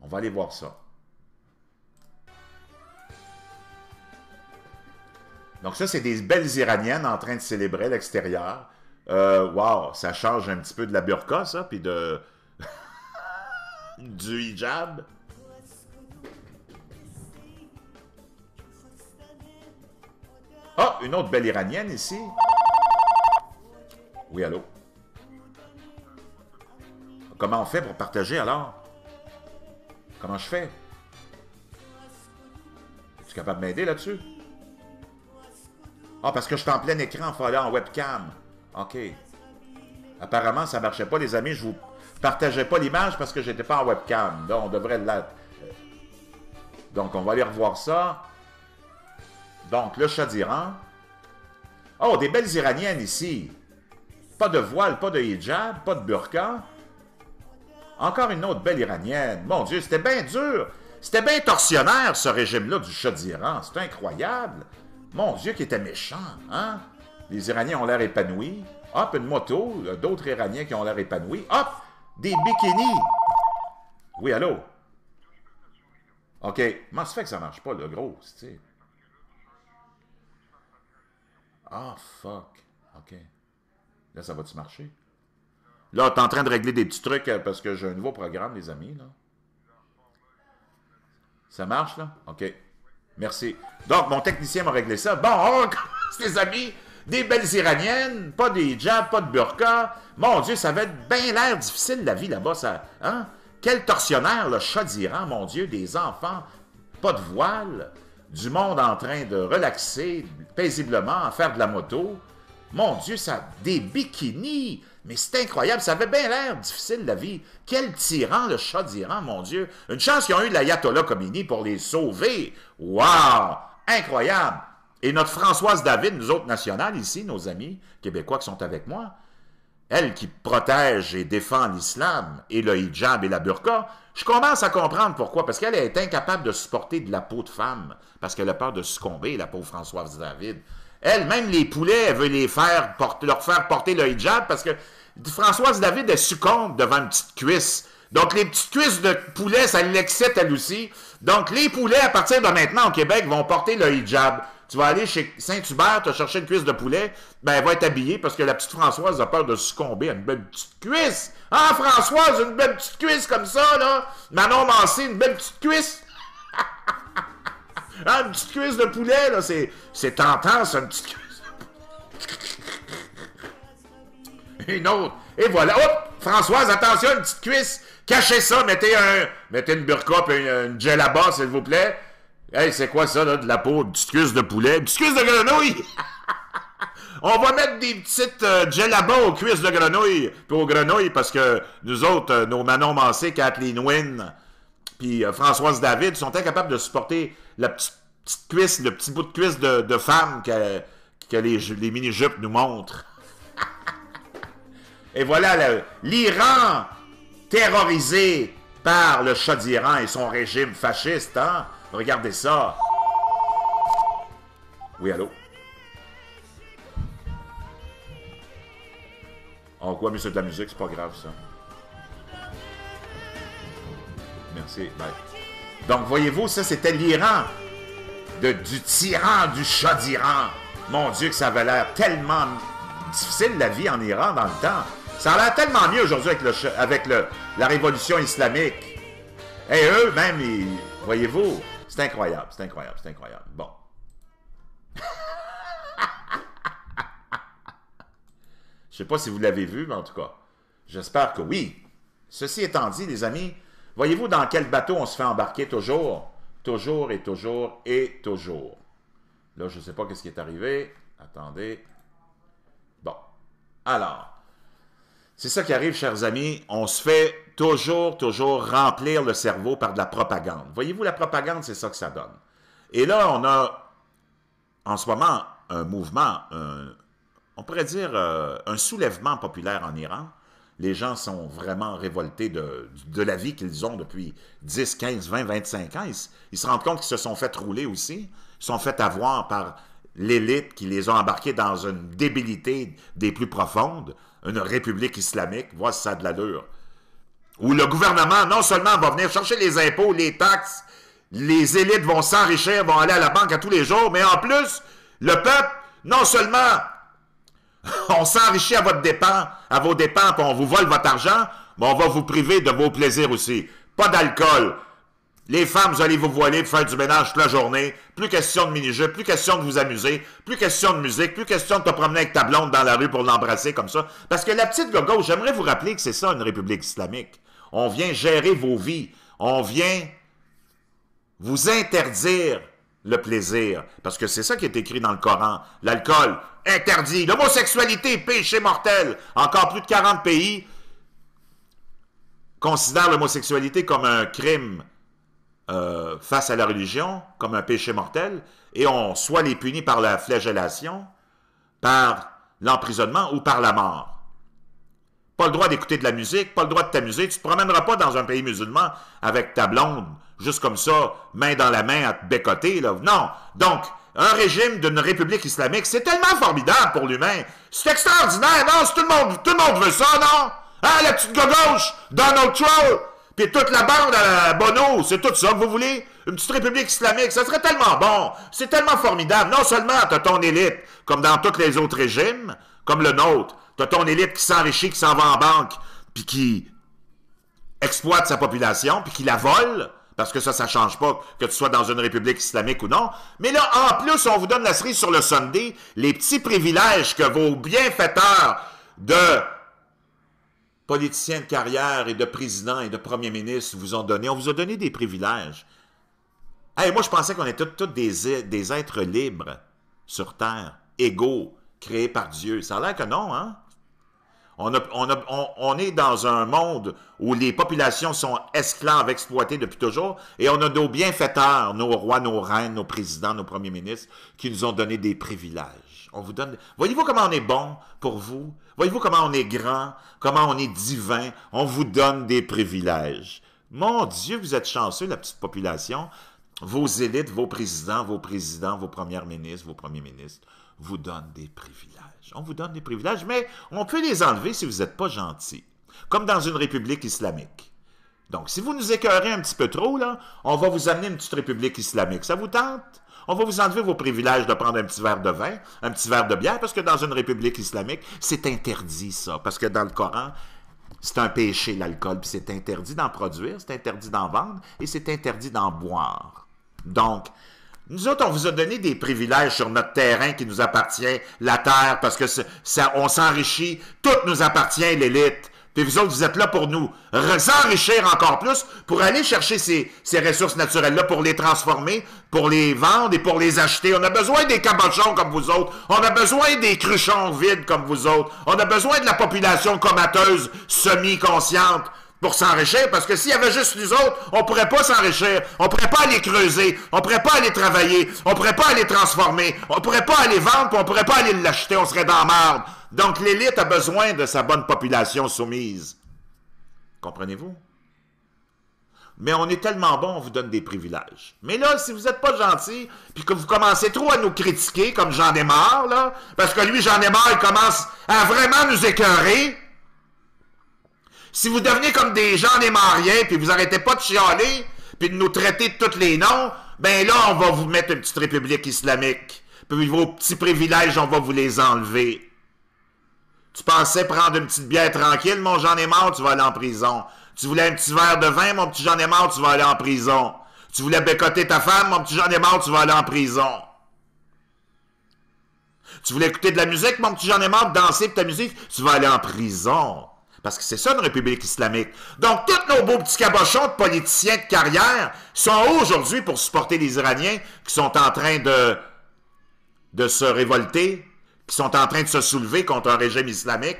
On va aller voir ça. Donc ça, c'est des belles Iraniennes en train de célébrer à l'extérieur. Wow, ça change un petit peu de la burqa, ça, puis de... du hijab. Oh, une autre belle Iranienne ici. Oui, allô? Comment on fait pour partager, alors? Comment je fais? Es-tu capable de m'aider là-dessus? Ah, parce que je suis en plein écran, il faut aller en webcam. OK. Apparemment, ça ne marchait pas, les amis. Je vous partageais pas l'image parce que je n'étais pas en webcam. Donc, on devrait l'être. Donc, on va aller revoir ça. Donc, le Shah d'Iran. Oh, des belles Iraniennes ici. Pas de voile, pas de hijab, pas de burqa. Encore une autre belle Iranienne. Mon Dieu, c'était bien dur. C'était bien torsionnaire, ce régime-là du Shah d'Iran. C'était incroyable. Mon Dieu, qui était méchant, hein? Les Iraniens ont l'air épanouis. Hop, une moto. D'autres Iraniens qui ont l'air épanouis. Hop, des bikinis. Oui, allô? OK. Comment ça fait que ça marche pas, le gros, tu sais? Ah, fuck. OK. Là, ça va-tu marcher? Là, tu es en train de régler des petits trucs parce que j'ai un nouveau programme, les amis, là. Ça marche, là? OK. Merci. Donc, mon technicien m'a réglé ça. Bon, on commence, les amis. Des belles Iraniennes, pas de hijab, pas de burqa. Mon Dieu, ça va être bien l'air difficile, la vie là-bas. Ça, hein? Quel tortionnaire, le Shah d'Iran, mon Dieu, des enfants, pas de voile, du monde en train de relaxer paisiblement, à faire de la moto. Mon Dieu, ça, des bikinis. Mais c'est incroyable, ça avait bien l'air difficile, la vie. Quel tyran, le Shah d'Iran, mon Dieu. Une chance qu'ils ont eu de l'ayatollah Khomeini pour les sauver. Wow! Incroyable! Et notre Françoise David, nous autres nationales ici, nos amis québécois qui sont avec moi, elle qui protège et défend l'islam et le hijab et la burqa, je commence à comprendre pourquoi. Parce qu'elle est incapable de supporter de la peau de femme, parce qu'elle a peur de succomber, la pauvre Françoise David. Elle, même les poulets, elle veut leur faire porter le hijab parce que Françoise David, elle succombe devant une petite cuisse. Donc, les petites cuisses de poulet, ça l'excite elle aussi. Donc, les poulets, à partir de maintenant au Québec, vont porter le hijab. Tu vas aller chez Saint-Hubert, te chercher une cuisse de poulet, ben, elle va être habillée parce que la petite Françoise a peur de succomber à une belle petite cuisse. Ah, Françoise, une belle petite cuisse comme ça, là. Manon Massé, une belle petite cuisse. Ah, une petite cuisse de poulet, là, c'est tentant, ça, une petite cuisse. Une autre. Et voilà. Hop! Françoise, attention, une petite cuisse. Cachez ça, mettez une burqa et une djellaba, s'il vous plaît. Hey, c'est quoi ça, là, de la peau, une petite cuisse de poulet? Une petite cuisse de grenouille! On va mettre des petites djellaba aux cuisses de grenouille, puis aux grenouilles, parce que nous autres, nos Manon Massé, Kathleen Wynne, puis Françoise David sont incapables de supporter la petite cuisse, le petit bout de cuisse de femme que les mini-jupes nous montrent. Et voilà l'Iran terrorisé par le Shah d'Iran et son régime fasciste, hein? Regardez ça. Oui, allô? Oh, quoi, mais c'est de la musique, c'est pas grave, ça. Merci, bye. Donc, voyez-vous, ça, c'était l'Iran. Du tyran du Shah d'Iran. Mon Dieu, que ça avait l'air tellement difficile, la vie en Iran, dans le temps. Ça a l'air tellement mieux aujourd'hui avec la révolution islamique. Et eux, même, voyez-vous, c'est incroyable, c'est incroyable, c'est incroyable. Bon. Je ne sais pas si vous l'avez vu, mais en tout cas, j'espère que oui. Ceci étant dit, les amis, voyez-vous dans quel bateau on se fait embarquer toujours? Toujours et toujours et toujours. Là, je ne sais pas ce qui est arrivé. Attendez. Bon. Alors, c'est ça qui arrive, chers amis. On se fait toujours remplir le cerveau par de la propagande. Voyez-vous, la propagande, c'est ça que ça donne. Et là, on a, en ce moment, un mouvement, on pourrait dire un soulèvement populaire en Iran les gens sont vraiment révoltés de la vie qu'ils ont depuis 10, 15, 20, 25 ans. Ils se rendent compte qu'ils se sont fait rouler aussi. Ils se sont fait avoir par l'élite qui les a embarqués dans une débilité des plus profondes, une république islamique, voici ça a de l'allure, où le gouvernement, non seulement va venir chercher les impôts, les taxes, les élites vont s'enrichir, vont aller à la banque à tous les jours, mais en plus, le peuple, non seulement on s'enrichit à vos dépens, puis on vous vole votre argent, mais on va vous priver de vos plaisirs aussi. Pas d'alcool. Les femmes, vous allez vous voiler pour faire du ménage toute la journée. Plus question de mini-jeux, plus question de vous amuser, plus question de musique, plus question de te promener avec ta blonde dans la rue pour l'embrasser comme ça. Parce que la petite gauche, j'aimerais vous rappeler que c'est ça une république islamique. On vient gérer vos vies. On vient vous interdire le plaisir. Parce que c'est ça qui est écrit dans le Coran. L'alcool, interdit. L'homosexualité, péché mortel. Encore plus de 40 pays considèrent l'homosexualité comme un crime face à la religion, comme un péché mortel, et on soit les punit par la flagellation, par l'emprisonnement ou par la mort. Pas le droit d'écouter de la musique, pas le droit de t'amuser. Tu ne te promèneras pas dans un pays musulman avec ta blonde, juste comme ça, main dans la main à te bécoter, là. Non. Donc, un régime d'une république islamique, c'est tellement formidable pour l'humain. C'est extraordinaire, non? Tout le monde veut ça, non? Ah, la petite gauche, Donald Trump, puis toute la bande à Bono, c'est tout ça que vous voulez? Une petite république islamique, ça serait tellement bon. C'est tellement formidable. Non seulement tu as ton élite, comme dans tous les autres régimes, comme le nôtre, tu as ton élite qui s'enrichit, qui s'en va en banque, puis qui exploite sa population, puis qui la vole, parce que ça ne change pas que tu sois dans une république islamique ou non. Mais là, en plus, on vous donne la cerise sur le sundae, les petits privilèges que vos bienfaiteurs de politiciens de carrière et de présidents et de premiers ministres vous ont donné. On vous a donné des privilèges. Hey, moi, je pensais qu'on était tous des êtres libres sur Terre, égaux, créés par Dieu. Ça a l'air que non, hein? On est dans un monde où les populations sont esclaves, exploitées depuis toujours, et on a nos bienfaiteurs, nos rois, nos reines, nos présidents, nos premiers ministres, qui nous ont donné des privilèges. On vous donne... Voyez-vous comment on est bon pour vous? Voyez-vous comment on est grand? Comment on est divin? On vous donne des privilèges. Mon Dieu, vous êtes chanceux, la petite population. Vos élites, vos présidents, vos premiers ministres vous donnent des privilèges. On vous donne des privilèges, mais on peut les enlever si vous n'êtes pas gentil. Comme dans une république islamique. Donc, si vous nous écœurez un petit peu trop, là, on va vous amener une petite république islamique. Ça vous tente? On va vous enlever vos privilèges de prendre un petit verre de vin, un petit verre de bière, parce que dans une république islamique, c'est interdit, ça. Parce que dans le Coran, c'est un péché, l'alcool, puis c'est interdit d'en produire, c'est interdit d'en vendre, et c'est interdit d'en boire. Donc, nous autres, on vous a donné des privilèges sur notre terrain qui nous appartient, la terre, parce que on s'enrichit, tout nous appartient, l'élite. Puis vous autres, vous êtes là pour nous enrichir encore plus, pour aller chercher ces ressources naturelles-là, pour les transformer, pour les vendre et pour les acheter. On a besoin des cabochons comme vous autres. On a besoin des cruchons vides comme vous autres. On a besoin de la population comateuse, semi-consciente, pour s'enrichir, parce que s'il y avait juste nous autres, on ne pourrait pas s'enrichir, on ne pourrait pas aller creuser, on ne pourrait pas aller travailler, on ne pourrait pas aller transformer, on ne pourrait pas aller vendre, puis on ne pourrait pas aller l'acheter, on serait dans la merde. Donc l'élite a besoin de sa bonne population soumise. Comprenez-vous? Mais on est tellement bon, on vous donne des privilèges. Mais là, si vous n'êtes pas gentil, puis que vous commencez trop à nous critiquer, comme Jean Desmarais, là, parce que lui, Jean Desmarais, il commence à vraiment nous écœurer. Si vous devenez comme des gens des mariens, puis vous arrêtez pas de chialer, puis de nous traiter de tous les noms, ben là, on va vous mettre une petite république islamique. Puis vos petits privilèges, on va vous les enlever. Tu pensais prendre une petite bière tranquille, mon Jean Desmarais, tu vas aller en prison. Tu voulais un petit verre de vin, mon petit Jean Desmarais, tu vas aller en prison. Tu voulais bécoter ta femme, mon petit Jean Desmarais, tu vas aller en prison. Tu voulais écouter de la musique, mon petit Jean Desmarais, danser pour ta musique, tu vas aller en prison. Parce que c'est ça une république islamique. Donc, tous nos beaux petits cabochons de politiciens de carrière sont aujourd'hui pour supporter les Iraniens qui sont en train de se révolter, qui sont en train de se soulever contre un régime islamique.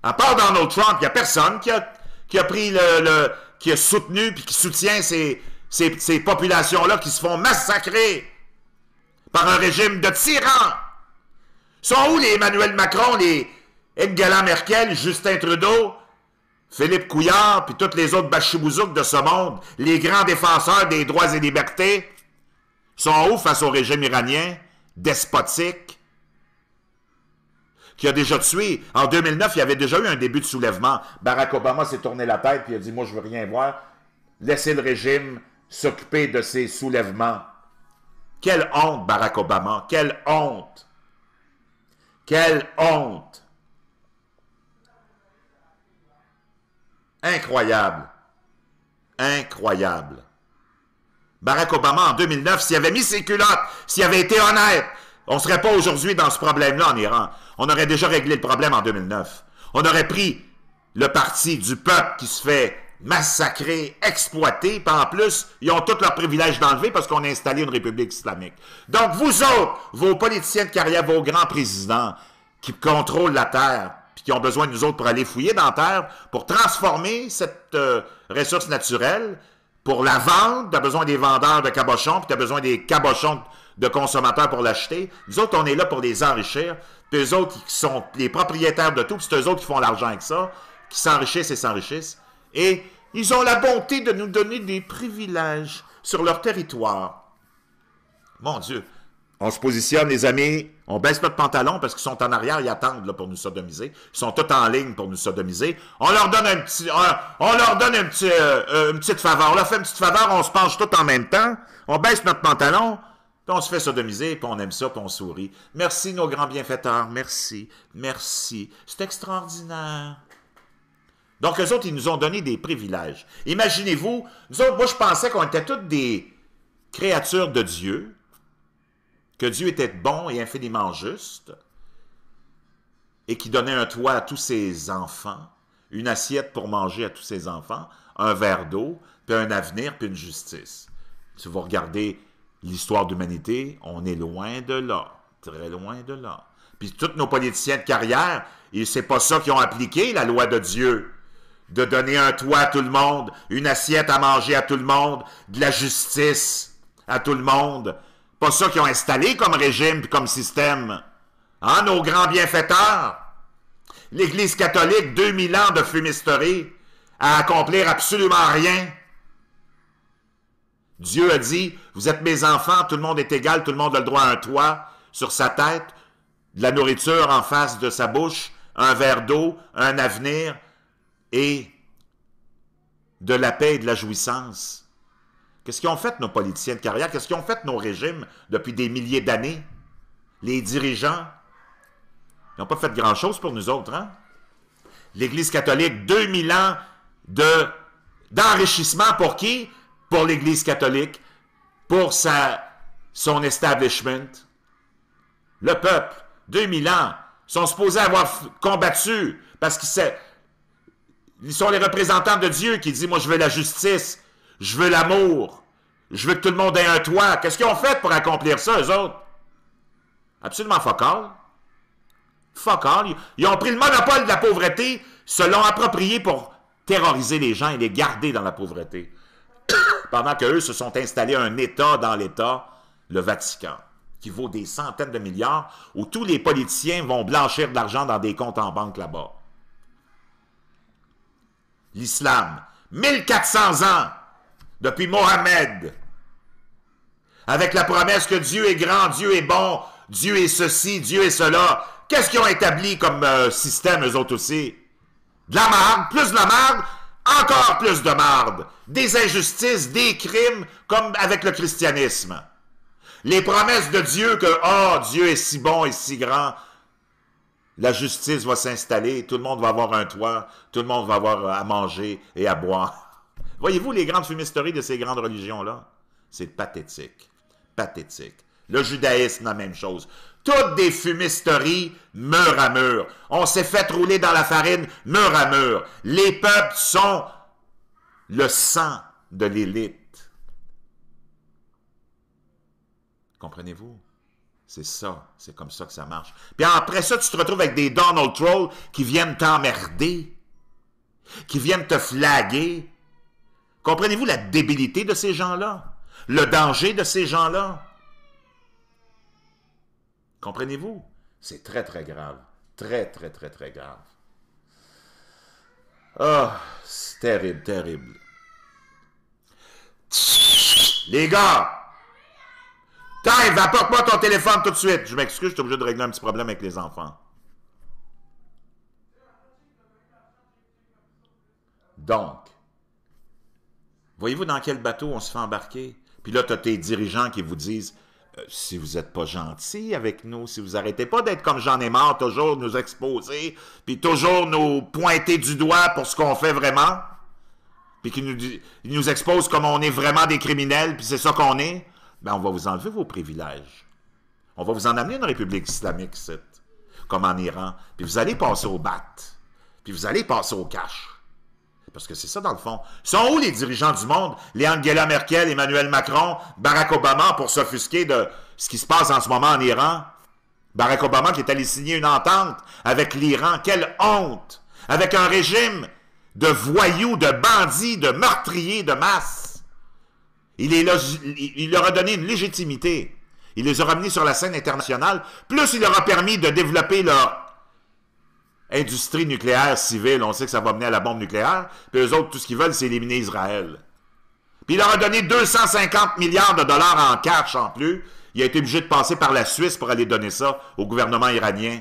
À part Donald Trump, il n'y a personne qui a pris qui a soutenu puis qui soutient ces populations-là qui se font massacrer par un régime de tyrans. Sont où les Emmanuel Macron, les Angela Merkel, Justin Trudeau, Philippe Couillard, puis tous les autres bachibouzouk de ce monde, les grands défenseurs des droits et libertés, sont où face au régime iranien, despotique, qui a déjà tué. En 2009, il y avait déjà eu un début de soulèvement. Barack Obama s'est tourné la tête, puis il a dit, moi, je veux rien voir. Laissez le régime s'occuper de ces soulèvements. Quelle honte, Barack Obama, quelle honte! Quelle honte! Incroyable. Incroyable. Barack Obama, en 2009, s'il avait mis ses culottes, s'il avait été honnête, on ne serait pas aujourd'hui dans ce problème-là en Iran. On aurait déjà réglé le problème en 2009. On aurait pris le parti du peuple qui se fait massacrer, exploiter, puis en plus, ils ont tous leurs privilèges d'enlever parce qu'on a installé une république islamique. Donc, vous autres, vos politiciens de carrière, vos grands présidents qui contrôlent la terre, puis qui ont besoin de nous autres pour aller fouiller dans la terre, pour transformer cette ressource naturelle, pour la vendre, tu as besoin des vendeurs de cabochons, puis tu as besoin des cabochons de consommateurs pour l'acheter. Nous autres, on est là pour les enrichir, puis eux autres qui sont les propriétaires de tout, puis c'est eux autres qui font l'argent avec ça, qui s'enrichissent et s'enrichissent. Et ils ont la bonté de nous donner des privilèges sur leur territoire. Mon Dieu! On se positionne, les amis, on baisse notre pantalon parce qu'ils sont en arrière, ils attendent là, pour nous sodomiser. Ils sont tous en ligne pour nous sodomiser. On leur donne une petite faveur. On leur fait une petite faveur, on se penche tout en même temps. On baisse notre pantalon, puis on se fait sodomiser, puis on aime ça, puis on sourit. Merci, nos grands bienfaiteurs. Merci. Merci. C'est extraordinaire. Donc, eux autres, ils nous ont donné des privilèges. Imaginez-vous, nous autres, moi, je pensais qu'on était toutes des créatures de Dieu, que Dieu était bon et infiniment juste, et qui donnait un toit à tous ses enfants, une assiette pour manger à tous ses enfants, un verre d'eau, puis un avenir, puis une justice. Si vous regardez l'histoire de l'humanité, on est loin de là, très loin de là. Puis tous nos politiciens de carrière, c'est pas ça qu'ils ont appliqué, la loi de Dieu, de donner un toit à tout le monde, une assiette à manger à tout le monde, de la justice à tout le monde. Pas ça qu'ils ont installé comme régime et comme système. Hein, nos grands bienfaiteurs? L'Église catholique, 2000 ans de fumisterie, à accomplir absolument rien. Dieu a dit, vous êtes mes enfants, tout le monde est égal, tout le monde a le droit à un toit sur sa tête, de la nourriture en face de sa bouche, un verre d'eau, un avenir et de la paix et de la jouissance. Qu'est-ce qu'ils ont fait, nos politiciens de carrière? Qu'est-ce qu'ils ont fait, nos régimes, depuis des milliers d'années? Les dirigeants, ils n'ont pas fait grand-chose pour nous autres, hein? L'Église catholique, 2000 ans d'enrichissement pour qui? Pour l'Église catholique, pour son establishment. Le peuple, 2000 ans, sont supposés avoir combattu, parce qu'ils sont les représentants de Dieu qui disent, moi je veux la justice, je veux l'amour. Je veux que tout le monde ait un toit. Qu'est-ce qu'ils ont fait pour accomplir ça, eux autres? Absolument fuck all. Fuck all. Ils ont pris le monopole de la pauvreté, se l'ont approprié pour terroriser les gens et les garder dans la pauvreté. Pendant qu'eux se sont installés un État dans l'État, le Vatican, qui vaut des centaines de milliards, où tous les politiciens vont blanchir de l'argent dans des comptes en banque là-bas. L'islam, 1400 ans. Depuis Mohammed, avec la promesse que Dieu est grand, Dieu est bon, Dieu est ceci, Dieu est cela. Qu'est-ce qu'ils ont établi comme système, eux autres aussi? De la marde, plus de la marde, encore plus de marde. Des injustices, des crimes, comme avec le christianisme. Les promesses de Dieu que, oh, Dieu est si bon et si grand, la justice va s'installer, tout le monde va avoir un toit, tout le monde va avoir à manger et à boire. Voyez-vous les grandes fumisteries de ces grandes religions-là? C'est pathétique. Pathétique. Le judaïsme, la même chose. Toutes des fumisteries, mur à mur. On s'est fait rouler dans la farine, mur à mur. Les peuples sont le sang de l'élite. Comprenez-vous? C'est ça. C'est comme ça que ça marche. Puis après ça, tu te retrouves avec des Donald Trolls qui viennent t'emmerder, qui viennent te flaguer. Comprenez-vous la débilité de ces gens-là? Le danger de ces gens-là? Comprenez-vous? C'est très, très grave. Très, très, très, très grave. Ah, c'est terrible, terrible. Les gars! Time, apporte-moi ton téléphone tout de suite. Je m'excuse, je suis obligé de régler un petit problème avec les enfants. Donc, voyez-vous dans quel bateau on se fait embarquer? Puis là, tu as tes dirigeants qui vous disent si vous n'êtes pas gentil avec nous, si vous n'arrêtez pas d'être comme j'en ai marre, toujours nous exposer, puis toujours nous pointer du doigt pour ce qu'on fait vraiment, puis qu'ils nous exposent comme on est vraiment des criminels, puis c'est ça qu'on est, ben on va vous enlever vos privilèges. On va vous en amener une république islamique, comme en Iran, puis vous allez passer au bat, puis vous allez passer au cash. Parce que c'est ça, dans le fond. Sont où les dirigeants du monde? Les Angela Merkel, Emmanuel Macron, Barack Obama, pour s'offusquer de ce qui se passe en ce moment en Iran? Barack Obama qui est allé signer une entente avec l'Iran. Quelle honte! Avec un régime de voyous, de bandits, de meurtriers de masse. Il leur a donné une légitimité. Il les a ramenés sur la scène internationale. Plus il leur a permis de développer leur industrie nucléaire civile, on sait que ça va mener à la bombe nucléaire, puis eux autres, tout ce qu'ils veulent, c'est éliminer Israël. Puis il leur a donné 250 milliards de dollars en cash en plus. Il a été obligé de passer par la Suisse pour aller donner ça au gouvernement iranien.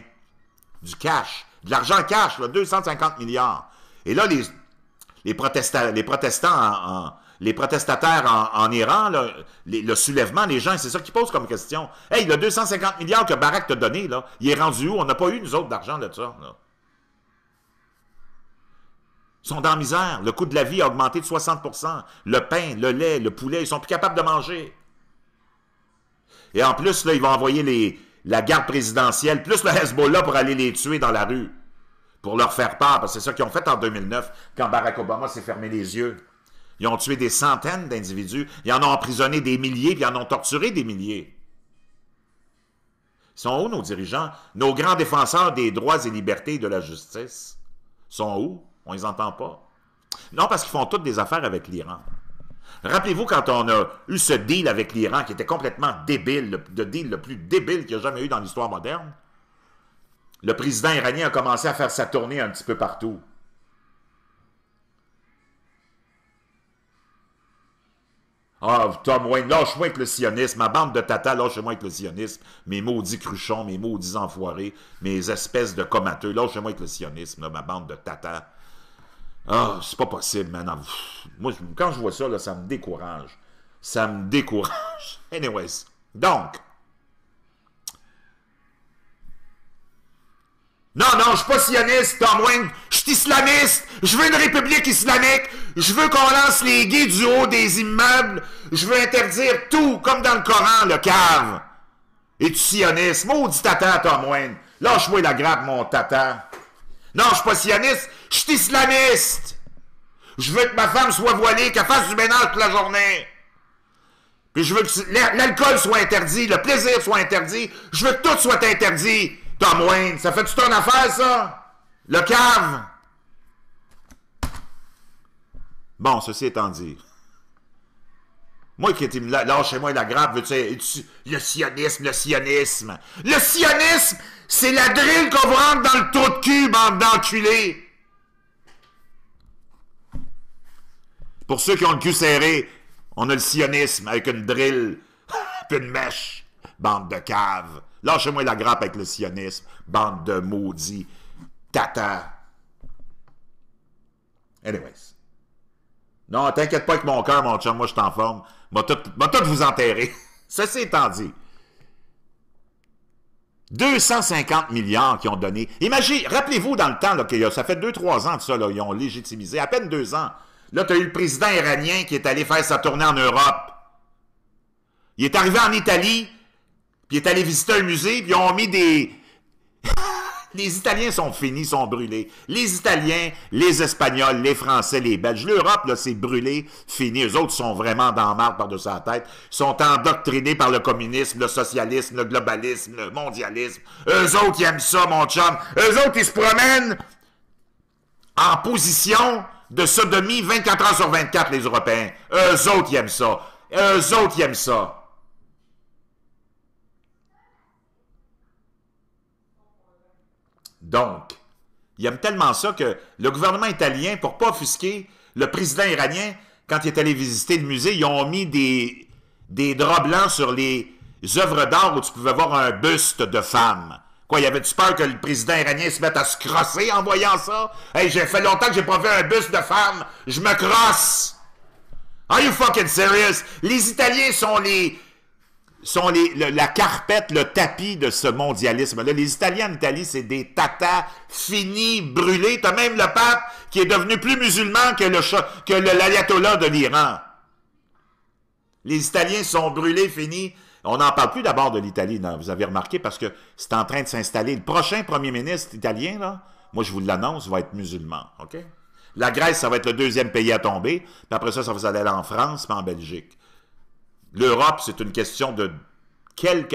Du cash, de l'argent cash, là, 250 milliards. Et là, les protestataires en Iran, là, le soulèvement, les gens, c'est ça qu'ils posent comme question. Hey, le 250 milliards que Barack t'a donné, là, il est rendu où? On n'a pas eu, nous autres, d'argent de ça, là. Ils sont dans la misère. Le coût de la vie a augmenté de 60%. Le pain, le lait, le poulet, ils sont plus capables de manger. Et en plus, là, ils vont envoyer la garde présidentielle, plus le Hezbollah pour aller les tuer dans la rue. Pour leur faire peur, parce que c'est ça qu'ils ont fait en 2009, quand Barack Obama s'est fermé les yeux. Ils ont tué des centaines d'individus. Ils en ont emprisonné des milliers, puis ils en ont torturé des milliers. Ils sont où, nos dirigeants? Nos grands défenseurs des droits et libertés et de la justice? Sont où? On ne les entend pas. Non, parce qu'ils font toutes des affaires avec l'Iran. Rappelez-vous quand on a eu ce deal avec l'Iran qui était complètement débile, le deal le plus débile qu'il y a jamais eu dans l'histoire moderne. Le président iranien a commencé à faire sa tournée un petit peu partout. Ah, Tom Wayne, lâche-moi avec le sionisme, ma bande de tata, lâchez-moi avec le sionisme, mes maudits cruchons, mes maudits enfoirés, mes espèces de comateux, lâchez-moi avec le sionisme, là, ma bande de tata. Ah, c'est pas possible, man. Moi, quand je vois ça, là, ça me décourage. Ça me décourage. Anyways, donc. Non, je suis pas sioniste, Tom Wayne. Je suis islamiste. Je veux une république islamique. Je veux qu'on lance les gays du haut des immeubles. Je veux interdire tout, comme dans le Coran, le cave. Et tu sioniste. Maudit tata, Tom Wayne. Lâche-moi la grappe, mon tata. Non, je suis pas sioniste. Je suis islamiste. Je veux que ma femme soit voilée, qu'elle fasse du ménage toute la journée. Puis je veux que l'alcool soit interdit, le plaisir soit interdit. Je veux que tout soit interdit. Tom Wayne, ça fait-tu ton affaire, ça? Le cave? Bon, ceci étant dit. Moi, qui était lâchez-moi la grappe, veux-tu le sionisme. Le sionisme, c'est la drille qu'on vous rentre dans le trou de cul, bande d'enculés. Pour ceux qui ont le cul serré, on a le sionisme avec une drille, puis une mèche, bande de caves. Lâchez-moi la grappe avec le sionisme, bande de maudits, tata. Anyways. Non, t'inquiète pas avec mon cœur, mon chum, moi je suis en forme. M'a tout vous enterrer. Ceci étant dit. 250 milliards qu'ils ont donné. Imaginez, rappelez-vous dans le temps, là, ça fait 2-3 ans de ça, là, ils ont légitimisé, à peine 2 ans. Là, tu as eu le président iranien qui est allé faire sa tournée en Europe. Il est arrivé en Italie, puis il est allé visiter un musée, puis ils ont mis des... Les Italiens sont finis, sont brûlés. Les Italiens, les Espagnols, les Français, les Belges. L'Europe, là, c'est brûlé, fini. Eux autres sont vraiment dans la marde par-dessus la tête. Ils sont endoctrinés par le communisme, le socialisme, le globalisme, le mondialisme. Eux autres, ils aiment ça, mon chum. Eux autres, ils se promènent en position de sodomie 24 heures sur 24, les Européens. Eux autres, ils aiment ça. Eux autres, ils aiment ça. Donc, Ils aiment tellement ça que le gouvernement italien, pour pas offusquer le président iranien, quand il est allé visiter le musée, ils ont mis des draps blancs sur les œuvres d'art où tu pouvais voir un buste de femme. Quoi, il y avait-tu peur que le président iranien se mette à se crosser en voyant ça? Hey, j'ai fait longtemps que j'ai pas vu un buste de femme. Je me crosse! Are you fucking serious? Les Italiens sont la carpette, le tapis de ce mondialisme-là. Les Italiens en Italie, c'est des tatas finis, brûlés. T'as même le pape qui est devenu plus musulman que l'ayatollah de l'Iran. Les Italiens sont brûlés, finis. On n'en parle plus d'abord de l'Italie, vous avez remarqué, parce que c'est en train de s'installer. Le prochain premier ministre italien, là, moi je vous l'annonce, va être musulman. OK? La Grèce, ça va être le deuxième pays à tomber. Puis après ça, ça va aller en France, puis en Belgique. L'Europe, c'est une question de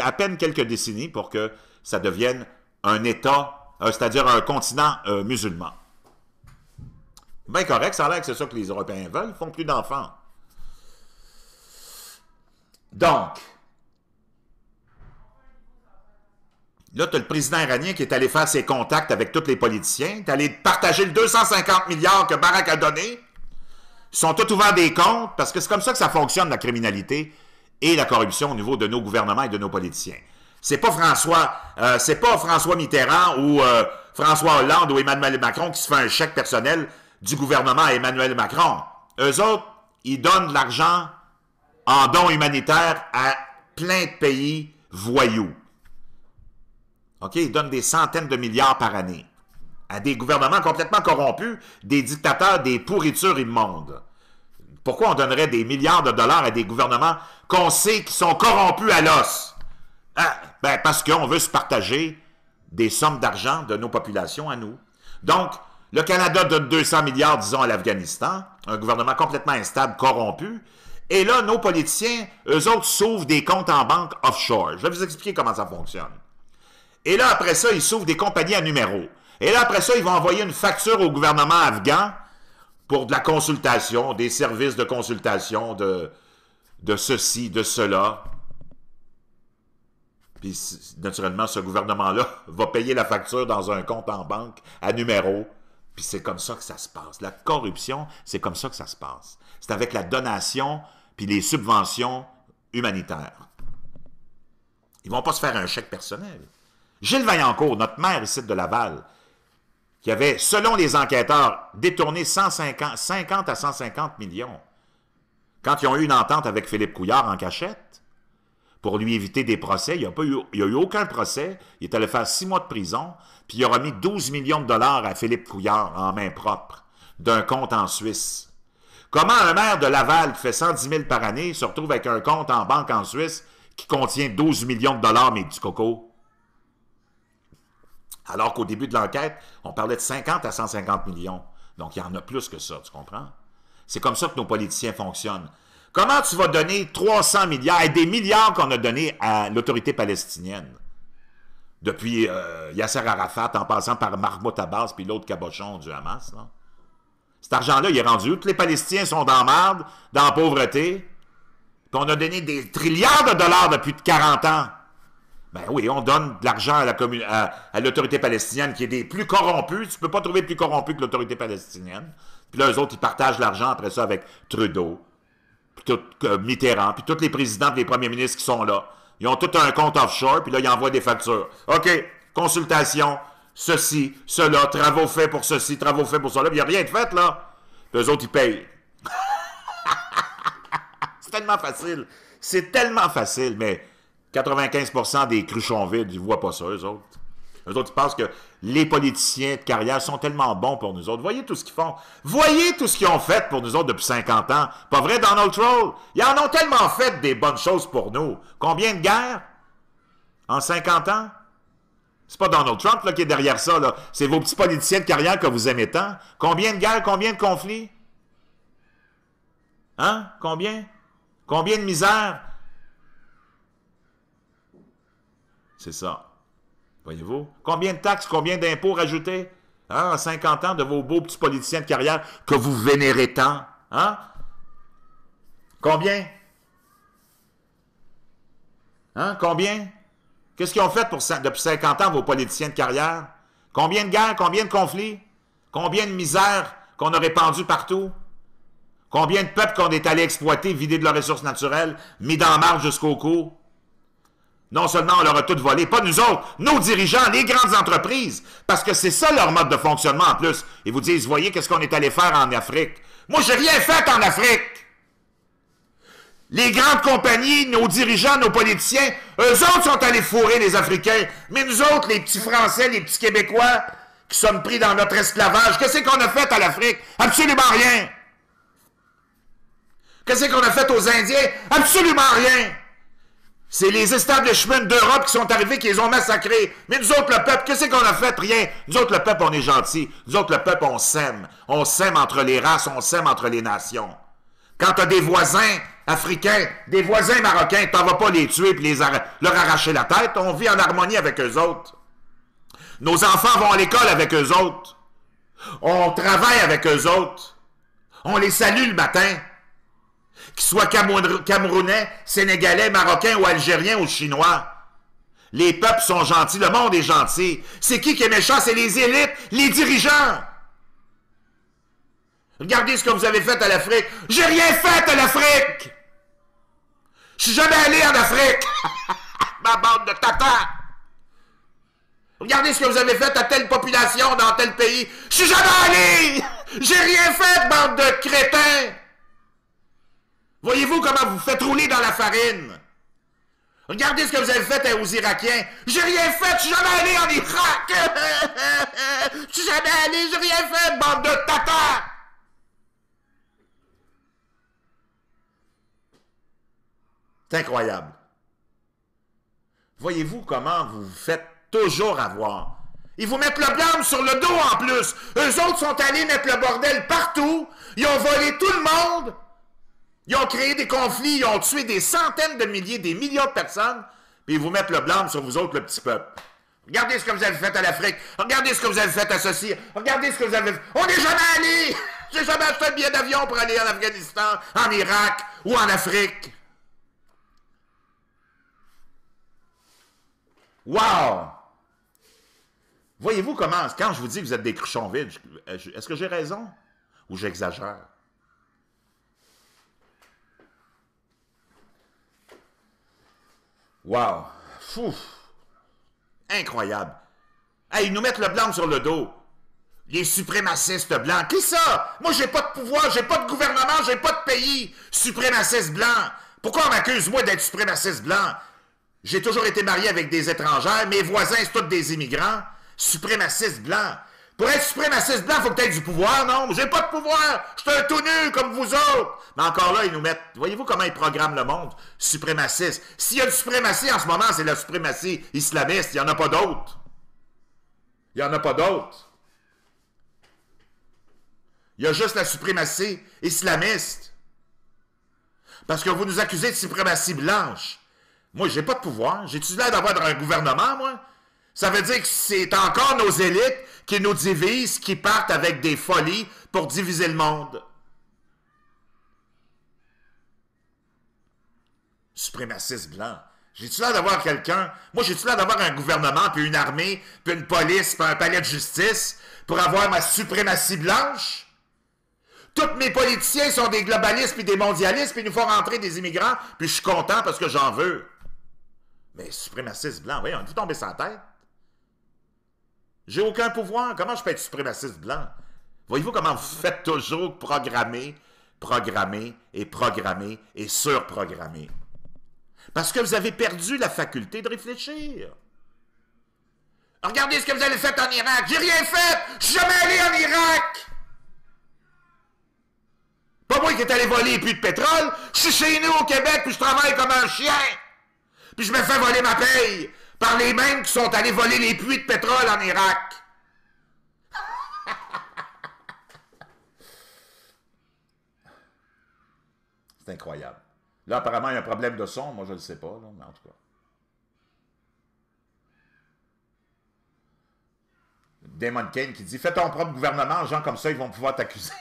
à peine quelques décennies pour que ça devienne un État, c'est-à-dire un continent musulman. Bien correct, ça a l'air que c'est ça que les Européens veulent. Ils font plus d'enfants. Donc, là, tu as le président iranien qui est allé faire ses contacts avec tous les politiciens. Tu es allé partager le 250 milliards que Barack a donné. Ils sont tous ouverts des comptes, parce que c'est comme ça que ça fonctionne, la criminalité et la corruption au niveau de nos gouvernements et de nos politiciens. C'est pas François Mitterrand ou François Hollande ou Emmanuel Macron qui se fait un chèque personnel du gouvernement à Emmanuel Macron. Eux autres, ils donnent de l'argent en dons humanitaires à plein de pays voyous. OK? Ils donnent des centaines de milliards par année à des gouvernements complètement corrompus, des dictateurs, des pourritures immondes. Pourquoi on donnerait des milliards de dollars à des gouvernements qu'on sait qui sont corrompus à l'os? Ah, ben parce qu'on veut se partager des sommes d'argent de nos populations à nous. Donc, le Canada donne 200 milliards, disons, à l'Afghanistan, un gouvernement complètement instable, corrompu, et là, nos politiciens, eux autres, s'ouvrent des comptes en banque offshore. Je vais vous expliquer comment ça fonctionne. Et là, après ça, ils s'ouvrent des compagnies à numéros. Et là, après ça, ils vont envoyer une facture au gouvernement afghan pour de la consultation, des services de consultation, de ceci, de cela. Puis, naturellement, ce gouvernement-là va payer la facture dans un compte en banque à numéro. Puis c'est comme ça que ça se passe. La corruption, c'est comme ça que ça se passe. C'est avec la donation puis les subventions humanitaires. Ils ne vont pas se faire un chèque personnel. Gilles Vaillancourt, notre maire ici de Laval, qui avait, selon les enquêteurs, détourné 50 à 150 millions. Quand ils ont eu une entente avec Philippe Couillard en cachette, pour lui éviter des procès, il n'y a eu aucun procès, il est allé faire 6 mois de prison, puis il a remis 12 millions de dollars à Philippe Couillard en main propre, d'un compte en Suisse. Comment un maire de Laval qui fait 110 000 par année se retrouve avec un compte en banque en Suisse qui contient 12 millions de dollars, mais du coco? Alors qu'au début de l'enquête, on parlait de 50 à 150 millions. Donc, il y en a plus que ça, tu comprends? C'est comme ça que nos politiciens fonctionnent. Comment tu vas donner 300 milliards et des milliards qu'on a donnés à l'autorité palestinienne? Depuis Yasser Arafat, en passant par Mahmoud Abbas puis l'autre cabochon du Hamas. Là. Cet argent-là, il est rendu où? Tous les Palestiniens sont dans la merde, dans la pauvreté. Puis on a donné des trilliards de dollars depuis 40 ans. Ben oui, on donne de l'argent à l'autorité palestinienne qui est des plus corrompus. Tu ne peux pas trouver plus corrompu que l'autorité palestinienne. Puis là, eux autres, ils partagent l'argent après ça avec Trudeau, puis Mitterrand, puis tous les présidents et les premiers ministres qui sont là. Ils ont tout un compte offshore, puis là, ils envoient des factures. OK, consultation, ceci, cela, travaux faits pour ceci, travaux faits pour cela. Puis il n'y a rien de fait, là. Puis eux autres, ils payent. C'est tellement facile. C'est tellement facile, mais 95% des cruchons vides, ils ne voient pas ça, eux autres. Eux autres, ils pensent que les politiciens de carrière sont tellement bons pour nous autres. Voyez tout ce qu'ils font. Voyez tout ce qu'ils ont fait pour nous autres depuis 50 ans. Pas vrai, Donald Trump? Ils en ont tellement fait des bonnes choses pour nous. Combien de guerres? En 50 ans? C'est pas Donald Trump là, qui est derrière ça. C'est vos petits politiciens de carrière que vous aimez tant. Combien de guerres? Combien de conflits? Hein? Combien? Combien de misère? C'est ça. Voyez-vous? Combien de taxes, combien d'impôts rajoutés? Hein, en 50 ans de vos beaux petits politiciens de carrière que vous vénérez tant? Hein? Combien? Hein? Combien? Qu'est-ce qu'ils ont fait depuis 50 ans, vos politiciens de carrière? Combien de guerres, combien de conflits, combien de misères qu'on a répandues partout, combien de peuples qu'on est allé exploiter, vider de leurs ressources naturelles, mis dans la marge jusqu'au cou. Non seulement on leur a tout volé, pas nous autres, nos dirigeants, les grandes entreprises, parce que c'est ça leur mode de fonctionnement en plus. Ils vous disent, voyez qu'est-ce qu'on est allé faire en Afrique. Moi, j'ai rien fait en Afrique. Les grandes compagnies, nos dirigeants, nos politiciens, eux autres sont allés fourrer les Africains. Mais nous autres, les petits Français, les petits Québécois, qui sommes pris dans notre esclavage, qu'est-ce qu'on a fait à l'Afrique? Absolument rien. Qu'est-ce qu'on a fait aux Indiens? Absolument rien. C'est les establishments d'Europe qui sont arrivés, qui les ont massacrés. Mais nous autres, le peuple, qu'est-ce qu'on a fait? Rien. Nous autres, le peuple, on est gentils. Nous autres, le peuple, on s'aime. On s'aime entre les races, on s'aime entre les nations. Quand tu as des voisins africains, des voisins marocains, tu n'en vas pas les tuer et leur arracher la tête. On vit en harmonie avec eux autres. Nos enfants vont à l'école avec eux autres. On travaille avec eux autres. On les salue le matin. Qu'ils soient Camerounais, Sénégalais, Marocains ou Algériens ou Chinois. Les peuples sont gentils, le monde est gentil. C'est qui est méchant? C'est les élites, les dirigeants. Regardez ce que vous avez fait à l'Afrique. J'ai rien fait à l'Afrique! Je suis jamais allé en Afrique! Ma bande de tata! Regardez ce que vous avez fait à telle population dans tel pays. Je suis jamais allé! J'ai rien fait, bande de crétins! Voyez-vous comment vous faites rouler dans la farine? Regardez ce que vous avez fait aux Irakiens. J'ai rien fait, je suis jamais allé en Irak! Je suis jamais allé, j'ai rien fait, bande de tata! C'est incroyable. Voyez-vous comment vous vous faites toujours avoir? Ils vous mettent le blâme sur le dos en plus. Eux autres sont allés mettre le bordel partout. Ils ont volé tout le monde. Ils ont créé des conflits. Ils ont tué des centaines de milliers, des millions de personnes. Puis ils vous mettent le blâme sur vous autres, le petit peuple. Regardez ce que vous avez fait à l'Afrique. Regardez ce que vous avez fait à ceci. Regardez ce que vous avez fait. On n'est jamais allé. J'ai jamais acheté un billet d'avion pour aller en Afghanistan, en Irak ou en Afrique. Wow! Voyez-vous comment, quand je vous dis que vous êtes des cruchons vides, est-ce que j'ai raison ou j'exagère? Wow! Fouf! Incroyable! Hey, ils nous mettent le blanc sur le dos. Les suprémacistes blancs. Qui ça? Moi, j'ai pas de pouvoir, j'ai pas de gouvernement, j'ai pas de pays. Suprémaciste blanc. Pourquoi on m'accuse, moi, d'être suprémaciste blanc? J'ai toujours été marié avec des étrangères. Mes voisins, c'est tous des immigrants. Suprémaciste blanc. Pour être suprémaciste blanc, il faut que tu aies du pouvoir, non? J'ai pas de pouvoir. Je suis un tout nu comme vous autres. Mais encore là, ils nous mettent... Voyez-vous comment ils programment le monde? Suprémaciste. S'il y a une suprématie en ce moment, c'est la suprématie islamiste. Il n'y en a pas d'autres. Il n'y en a pas d'autres. Il y a juste la suprématie islamiste. Parce que vous nous accusez de suprématie blanche. Moi, j'ai pas de pouvoir. J'ai-tu l'air d'avoir un gouvernement, moi? Ça veut dire que c'est encore nos élites qui nous divisent, qui partent avec des folies pour diviser le monde. Suprémaciste blanc. J'ai-tu l'air d'avoir quelqu'un? Moi, j'ai-tu l'air d'avoir un gouvernement, puis une armée, puis une police, puis un palais de justice pour avoir ma suprématie blanche? Tous mes politiciens sont des globalistes puis des mondialistes, puis ils nous font rentrer des immigrants, puis je suis content parce que j'en veux. Mais suprémaciste blanc, voyons, vous tombez sur la tête. J'ai aucun pouvoir. Comment je peux être suprémaciste blanc? Voyez-vous comment vous faites toujours programmer, programmer et programmer et surprogrammer? Parce que vous avez perdu la faculté de réfléchir. Regardez ce que vous avez fait en Irak. J'ai rien fait. Je suis jamais allé en Irak. Pas moi qui est allé voler les puits de pétrole. Je suis chez nous au Québec puis je travaille comme un chien. Puis je me fais voler ma paye par les mêmes qui sont allés voler les puits de pétrole en Irak. C'est incroyable. Là, apparemment, il y a un problème de son. Moi, je ne le sais pas, là, mais en tout cas. Damon Kane qui dit « Fais ton propre gouvernement, gens comme ça, ils vont pouvoir t'accuser. »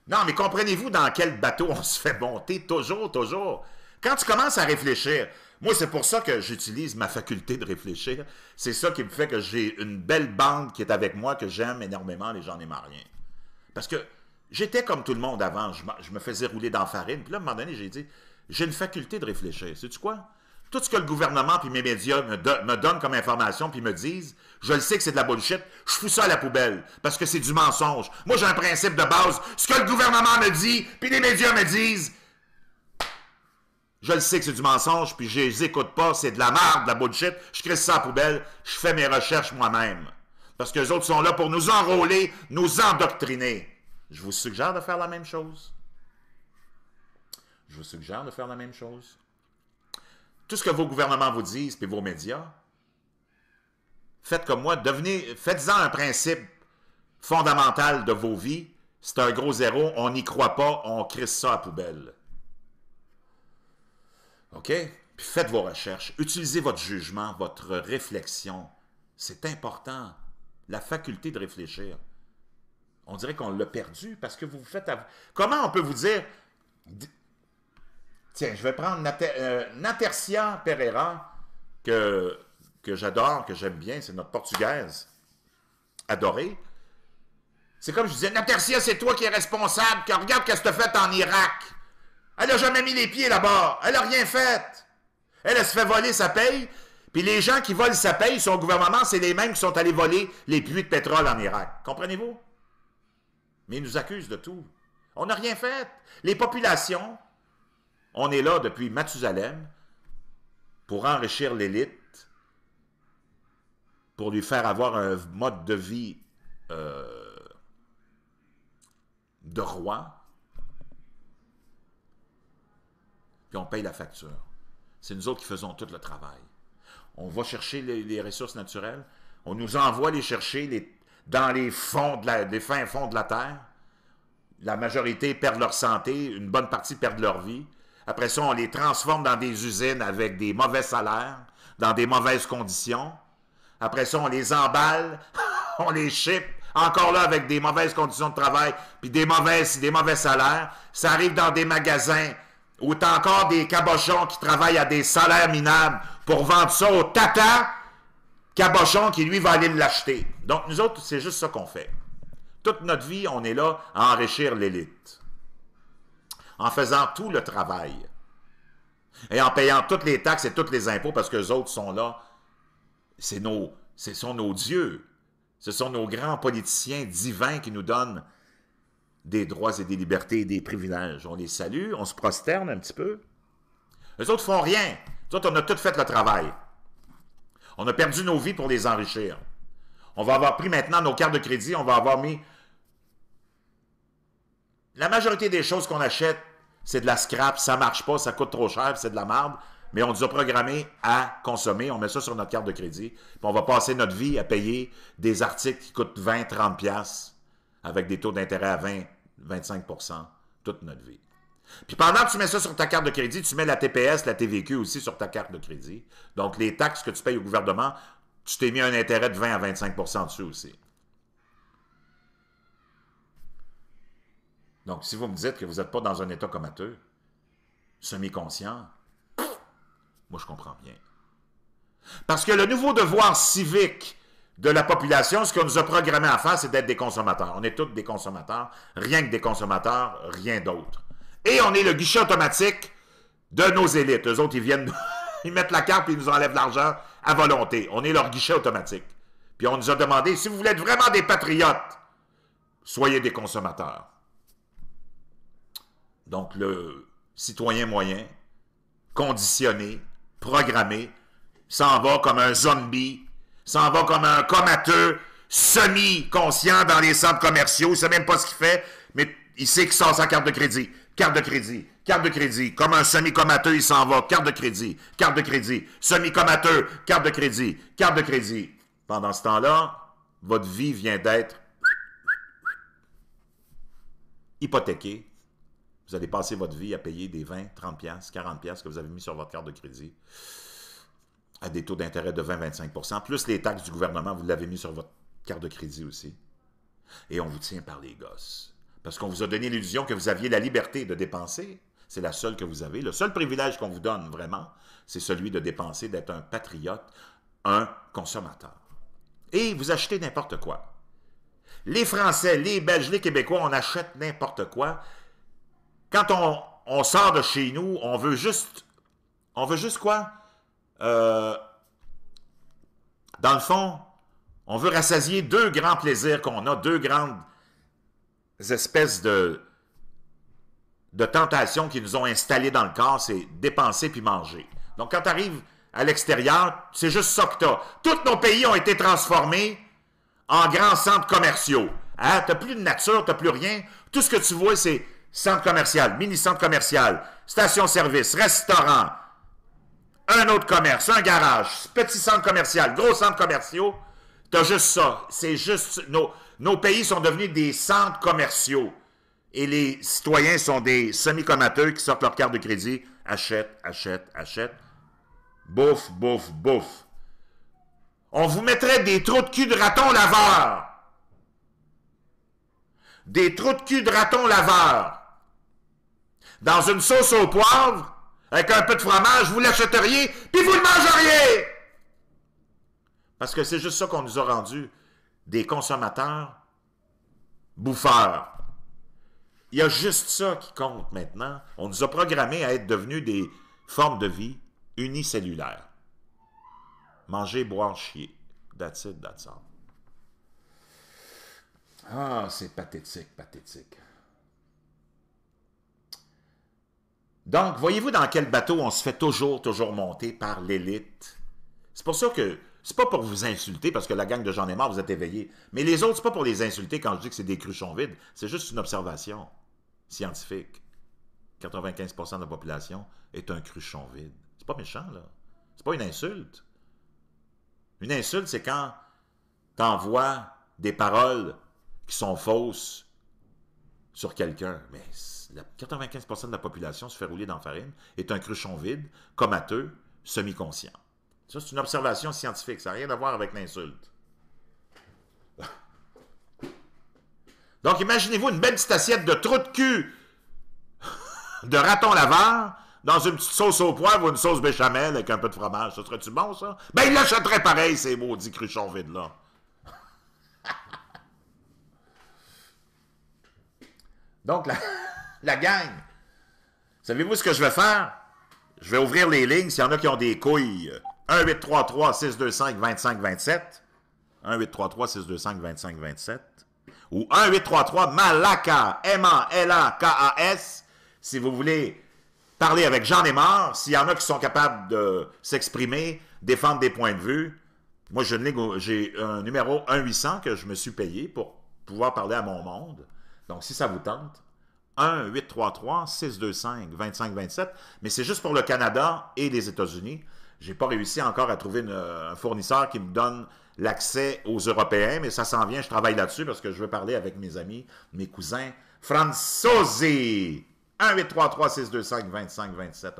Non, mais comprenez-vous dans quel bateau on se fait monter? Toujours, toujours. Quand tu commences à réfléchir, moi, c'est pour ça que j'utilise ma faculté de réfléchir. C'est ça qui me fait que j'ai une belle bande qui est avec moi, que j'aime énormément, les gens n'aiment rien. Parce que j'étais comme tout le monde avant, je me faisais rouler dans la farine. Puis là, à un moment donné, j'ai dit, j'ai une faculté de réfléchir. Sais-tu quoi? Tout ce que le gouvernement puis mes médias me donnent comme information puis me disent, je le sais que c'est de la bullshit, je fous ça à la poubelle parce que c'est du mensonge. Moi, j'ai un principe de base. Ce que le gouvernement me dit puis les médias me disent, je le sais que c'est du mensonge, puis je les écoute pas, c'est de la merde, de la bullshit, je crée ça à la poubelle, je fais mes recherches moi-même. Parce que les autres sont là pour nous enrôler, nous endoctriner. Je vous suggère de faire la même chose. Je vous suggère de faire la même chose. Tout ce que vos gouvernements vous disent, puis vos médias, faites comme moi, faites-en un principe fondamental de vos vies. C'est un gros zéro, on n'y croit pas, on crisse ça à la poubelle. OK? Puis faites vos recherches. Utilisez votre jugement, votre réflexion. C'est important. La faculté de réfléchir. On dirait qu'on l'a perdu parce que vous vous faites... Comment on peut vous dire... Tiens, je vais prendre Natercia Pereira, que j'adore, que j'aime bien. C'est notre Portugaise adorée. C'est comme je disais, Natercia, c'est toi qui es responsable. Regarde ce que tu as fait en Irak. Elle n'a jamais mis les pieds là-bas. Elle n'a rien fait. Elle se fait voler sa paye. Puis les gens qui volent sa paye, son gouvernement, c'est les mêmes qui sont allés voler les puits de pétrole en Irak. Comprenez-vous? Mais ils nous accusent de tout. On n'a rien fait. Les populations, on est là depuis Mathusalem pour enrichir l'élite, pour lui faire avoir un mode de vie de roi. Puis on paye la facture. C'est nous autres qui faisons tout le travail. On va chercher les ressources naturelles, on nous envoie les chercher dans les fins fonds de la terre. La majorité perdent leur santé, une bonne partie perdent leur vie. Après ça, on les transforme dans des usines avec des mauvais salaires, dans des mauvaises conditions. Après ça, on les emballe, on les ship, encore là avec des mauvaises conditions de travail, puis des mauvais salaires. Ça arrive dans des magasins où tu as encore des cabochons qui travaillent à des salaires minables pour vendre ça au tata cabochon qui, lui, va aller l'acheter. Donc, nous autres, c'est juste ça qu'on fait. Toute notre vie, on est là à enrichir l'élite. En faisant tout le travail. Et en payant toutes les taxes et tous les impôts, parce que les autres sont là. Ce sont nos dieux. Ce sont nos grands politiciens divins qui nous donnent des droits et des libertés et des privilèges. On les salue, on se prosterne un petit peu. Les autres font rien. Les autres, on a tout fait le travail. On a perdu nos vies pour les enrichir. On va avoir pris maintenant nos cartes de crédit, on va avoir mis... La majorité des choses qu'on achète, c'est de la scrap, ça marche pas, ça coûte trop cher, c'est de la merde, mais on nous a programmé à consommer, on met ça sur notre carte de crédit, puis on va passer notre vie à payer des articles qui coûtent 20-30$ avec des taux d'intérêt à 20-25% toute notre vie. Puis pendant que tu mets ça sur ta carte de crédit, tu mets la TPS, la TVQ aussi sur ta carte de crédit. Donc les taxes que tu payes au gouvernement, tu t'es mis un intérêt de 20 à 25% dessus aussi. Donc si vous me dites que vous n'êtes pas dans un état comateux, semi-conscient, moi je comprends bien. Parce que le nouveau devoir civique de la population, ce qu'on nous a programmé à faire, c'est d'être des consommateurs. On est tous des consommateurs, rien que des consommateurs, rien d'autre. Et on est le guichet automatique de nos élites. Eux autres, ils viennent, ils mettent la carte et ils nous enlèvent l'argent à volonté. On est leur guichet automatique. Puis on nous a demandé, si vous voulez être vraiment des patriotes, soyez des consommateurs. Donc le citoyen moyen, conditionné, programmé, s'en va comme un zombie, s'en va comme un comateux, semi-conscient dans les centres commerciaux. Il ne sait même pas ce qu'il fait, mais il sait qu'il sort sa carte de crédit. Carte de crédit, carte de crédit. Comme un semi-comateux, il s'en va. Carte de crédit, semi-comateux, carte de crédit, carte de crédit. Pendant ce temps-là, votre vie vient d'être hypothéquée. Vous allez passer votre vie à payer des 20, 30$, 40$ que vous avez mis sur votre carte de crédit à des taux d'intérêt de 20-25%, plus les taxes du gouvernement, vous l'avez mis sur votre carte de crédit aussi. Et on vous tient par les gosses. Parce qu'on vous a donné l'illusion que vous aviez la liberté de dépenser. C'est la seule que vous avez. Le seul privilège qu'on vous donne, vraiment, c'est celui de dépenser, d'être un patriote, un consommateur. Et vous achetez n'importe quoi. Les Français, les Belges, les Québécois, on achète n'importe quoi. Quand on sort de chez nous, on veut juste quoi? Dans le fond, on veut rassasier deux grands plaisirs qu'on a, deux grandes espèces de tentations qui nous ont installées dans le corps, c'est dépenser puis manger. Donc, quand tu arrives à l'extérieur, c'est juste ça que tu as. Tous nos pays ont été transformés en grands centres commerciaux. Hein? Tu n'as plus de nature, tu n'as plus rien. Tout ce que tu vois, c'est centre commercial, mini-centre commercial, station-service, restaurant, un autre commerce, un garage, petit centre commercial, gros centres commerciaux. Tu as juste ça. C'est juste... Nos pays sont devenus des centres commerciaux. Et les citoyens sont des semi-commateux qui sortent leur carte de crédit, achètent, achètent, achètent. Bouffe, bouffe, bouffe. On vous mettrait des trous de cul de raton laveur. Des trous de cul de raton laveur. Dans une sauce au poivre, avec un peu de fromage, vous l'achèteriez, puis vous le mangeriez. Parce que c'est juste ça qu'on nous a rendu, des consommateurs bouffeurs. Il y a juste ça qui compte maintenant. On nous a programmés à être devenus des formes de vie unicellulaires. Manger, boire, chier. That's it, that's all. Ah, c'est pathétique, pathétique. Donc, voyez-vous dans quel bateau on se fait toujours monter par l'élite? C'est pour ça que, c'est pas pour vous insulter, parce que la gang de J'en ai marre, vous êtes éveillés. Mais les autres, c'est pas pour les insulter quand je dis que c'est des cruchons vides. C'est juste une observation scientifique. 95% de la population est un cruchon vide. C'est pas méchant, là. C'est pas une insulte. Une insulte, c'est quand tu envoies des paroles qui sont fausses sur quelqu'un. Mais 95% de la population se fait rouler dans la farine, est un cruchon vide, comateux, semi-conscient. Ça, c'est une observation scientifique. Ça n'a rien à voir avec l'insulte. Donc, imaginez-vous une belle petite assiette de trous de cul de raton laveur dans une petite sauce au poivre ou une sauce béchamel avec un peu de fromage. Ça serait-tu bon, ça? Ben, il l'achèterait pareil, ces maudits cruchons vides-là. Donc, la gang, savez-vous ce que je vais faire? Je vais ouvrir les lignes s'il y en a qui ont des couilles. 1-833-625-2527. 1-833-625-2527. Ou 1-833-MALAKA, M-A-L-A-K-A-S, si vous voulez parler avec J'en ai marre, s'il y en a qui sont capables de s'exprimer, défendre des points de vue. Moi, j'ai un numéro 1-800 que je me suis payé pour pouvoir parler à mon monde. Donc, si ça vous tente, 1-833-625-2527, mais c'est juste pour le Canada et les États-Unis. Je n'ai pas réussi encore à trouver un fournisseur qui me donne l'accès aux Européens, mais ça s'en vient, je travaille là-dessus parce que je veux parler avec mes amis, mes cousins Franzosi. 1-833-625-2527,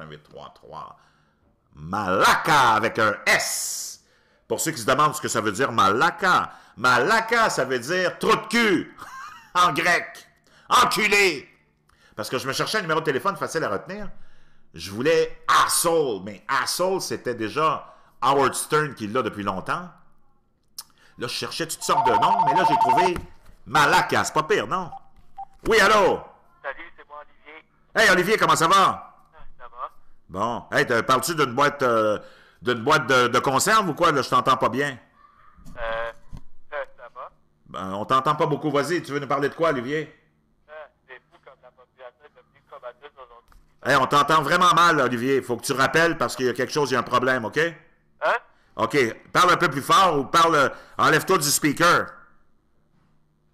1-833-MALAKA avec un S. Pour ceux qui se demandent ce que ça veut dire Malaka, Malaka, ça veut dire trou de cul en grec, enculé. Parce que je me cherchais un numéro de téléphone facile à retenir. Je voulais asshole, mais asshole, c'était déjà Howard Stern qui l'a depuis longtemps. Là, je cherchais toutes sortes de noms, mais là, j'ai trouvé Malaka. C'est pas pire, non? Oui, allô? Salut, c'est moi, Olivier. Hey, Olivier, comment ça va? Ça va? Bon. Hey, parles-tu d'une boîte de conserve ou quoi? Là, je t'entends pas bien. Ça va? Ben, on t'entend pas beaucoup. Vas-y, tu veux nous parler de quoi, Olivier? C'est fou comme la population est devenue combattante aujourd'hui. Hey, on t'entend vraiment mal, Olivier. Il faut que tu rappelles parce qu'il y a quelque chose, il y a un problème, OK? Hein? OK. Parle un peu plus fort ou enlève-toi du speaker.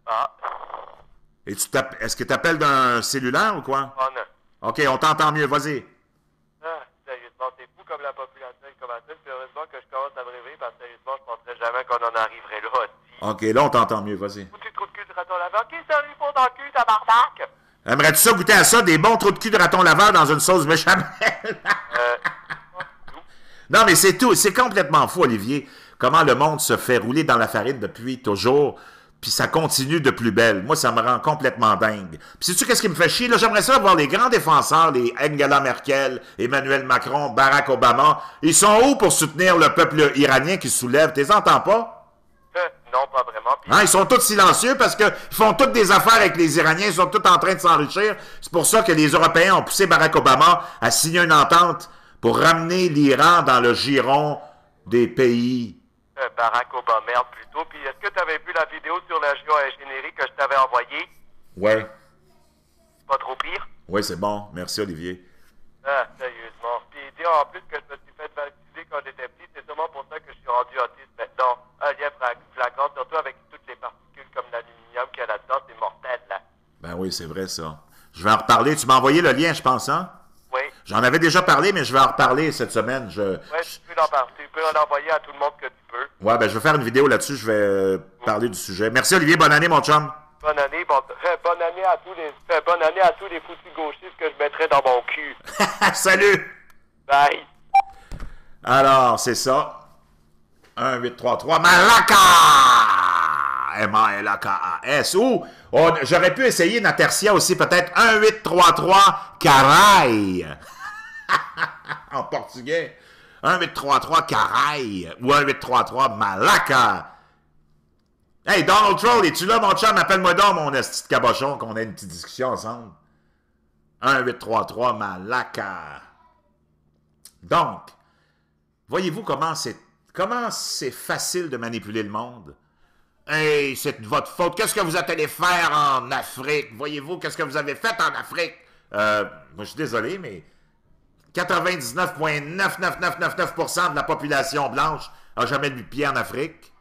Ah. Et est-ce que tu appelles d'un cellulaire ou quoi? Oh non. OK, on t'entend mieux. Vas-y. Sérieusement, c'est fou comme la population est combattante. Puis heureusement que je commence à me réveiller parce que sérieusement, je penserais jamais qu'on en arriverait là aussi. OK, là, on t'entend mieux. Vas-y. Petit trou de cul de raton laveur. OK, salut, fond dans le cul, tabarnak! Aimerais-tu ça goûter à ça, des bons trous de cul de raton laveur dans une sauce béchamel? Non, mais c'est tout. C'est complètement fou, Olivier, comment le monde se fait rouler dans la farine depuis toujours. puis ça continue de plus belle. Moi, ça me rend complètement dingue. Puis sais-tu qu'est-ce qui me fait chier? Là, j'aimerais ça voir les grands défenseurs, les Angela Merkel, Emmanuel Macron, Barack Obama. Ils sont où pour soutenir le peuple iranien qui se soulève? Tu les entends pas? Non, pas vraiment. Puis... Hein, ils sont tous silencieux parce qu'ils font toutes des affaires avec les Iraniens. Ils sont tous en train de s'enrichir. C'est pour ça que les Européens ont poussé Barack Obama à signer une entente pour ramener l'Iran dans le giron des pays. Barack Obama, merde, plutôt. Puis est-ce que tu avais vu la vidéo sur la géo-ingénierie que je t'avais envoyée? Ouais. Pas trop pire? Oui, c'est bon. Merci, Olivier. Ah, sérieusement. Puis dis en plus que je me suis fait vacciner quand j'étais petit, c'est sûrement pour ça que je suis rendu autiste maintenant. Un lien flagrant, surtout avec toutes les particules comme l'aluminium qu'il y a là-dedans, c'est mortel, là. Ben oui, c'est vrai, ça. Je vais en reparler. Tu m'as envoyé le lien, je pense, hein? Oui. J'en avais déjà parlé, mais je vais en reparler cette semaine. Ouais, tu peux en envoyer à tout le monde que tu peux. Ouais, ben je vais faire une vidéo là-dessus. Je vais parler du sujet. Merci, Olivier. Bonne année, mon chum. Bonne année. Bonne année à tous les foutus gauchistes que je mettrais dans mon cul. Salut! Bye. Alors, c'est ça. 1-8-3-3, Malaka! M-A-L-A-K-A-S. Ou, j'aurais pu essayer Natercia aussi, peut-être 1-8-3-3, Caray. En portugais. 1-8-3-3, Caray. Ou 1-8-3-3, Malaka. Hey, Donald Troll, es-tu là, mon chum? Appelle-moi donc, mon esti de cabochon, qu'on ait une petite discussion ensemble. 1-8-3-3, Malaka. Donc, voyez-vous comment c'est facile de manipuler le monde? Hey, c'est de votre faute. Qu'est-ce que vous êtes allé faire en Afrique? Voyez-vous, qu'est-ce que vous avez fait en Afrique? Moi, je suis désolé, mais 99,99999% de la population blanche n'a jamais mis pied en Afrique.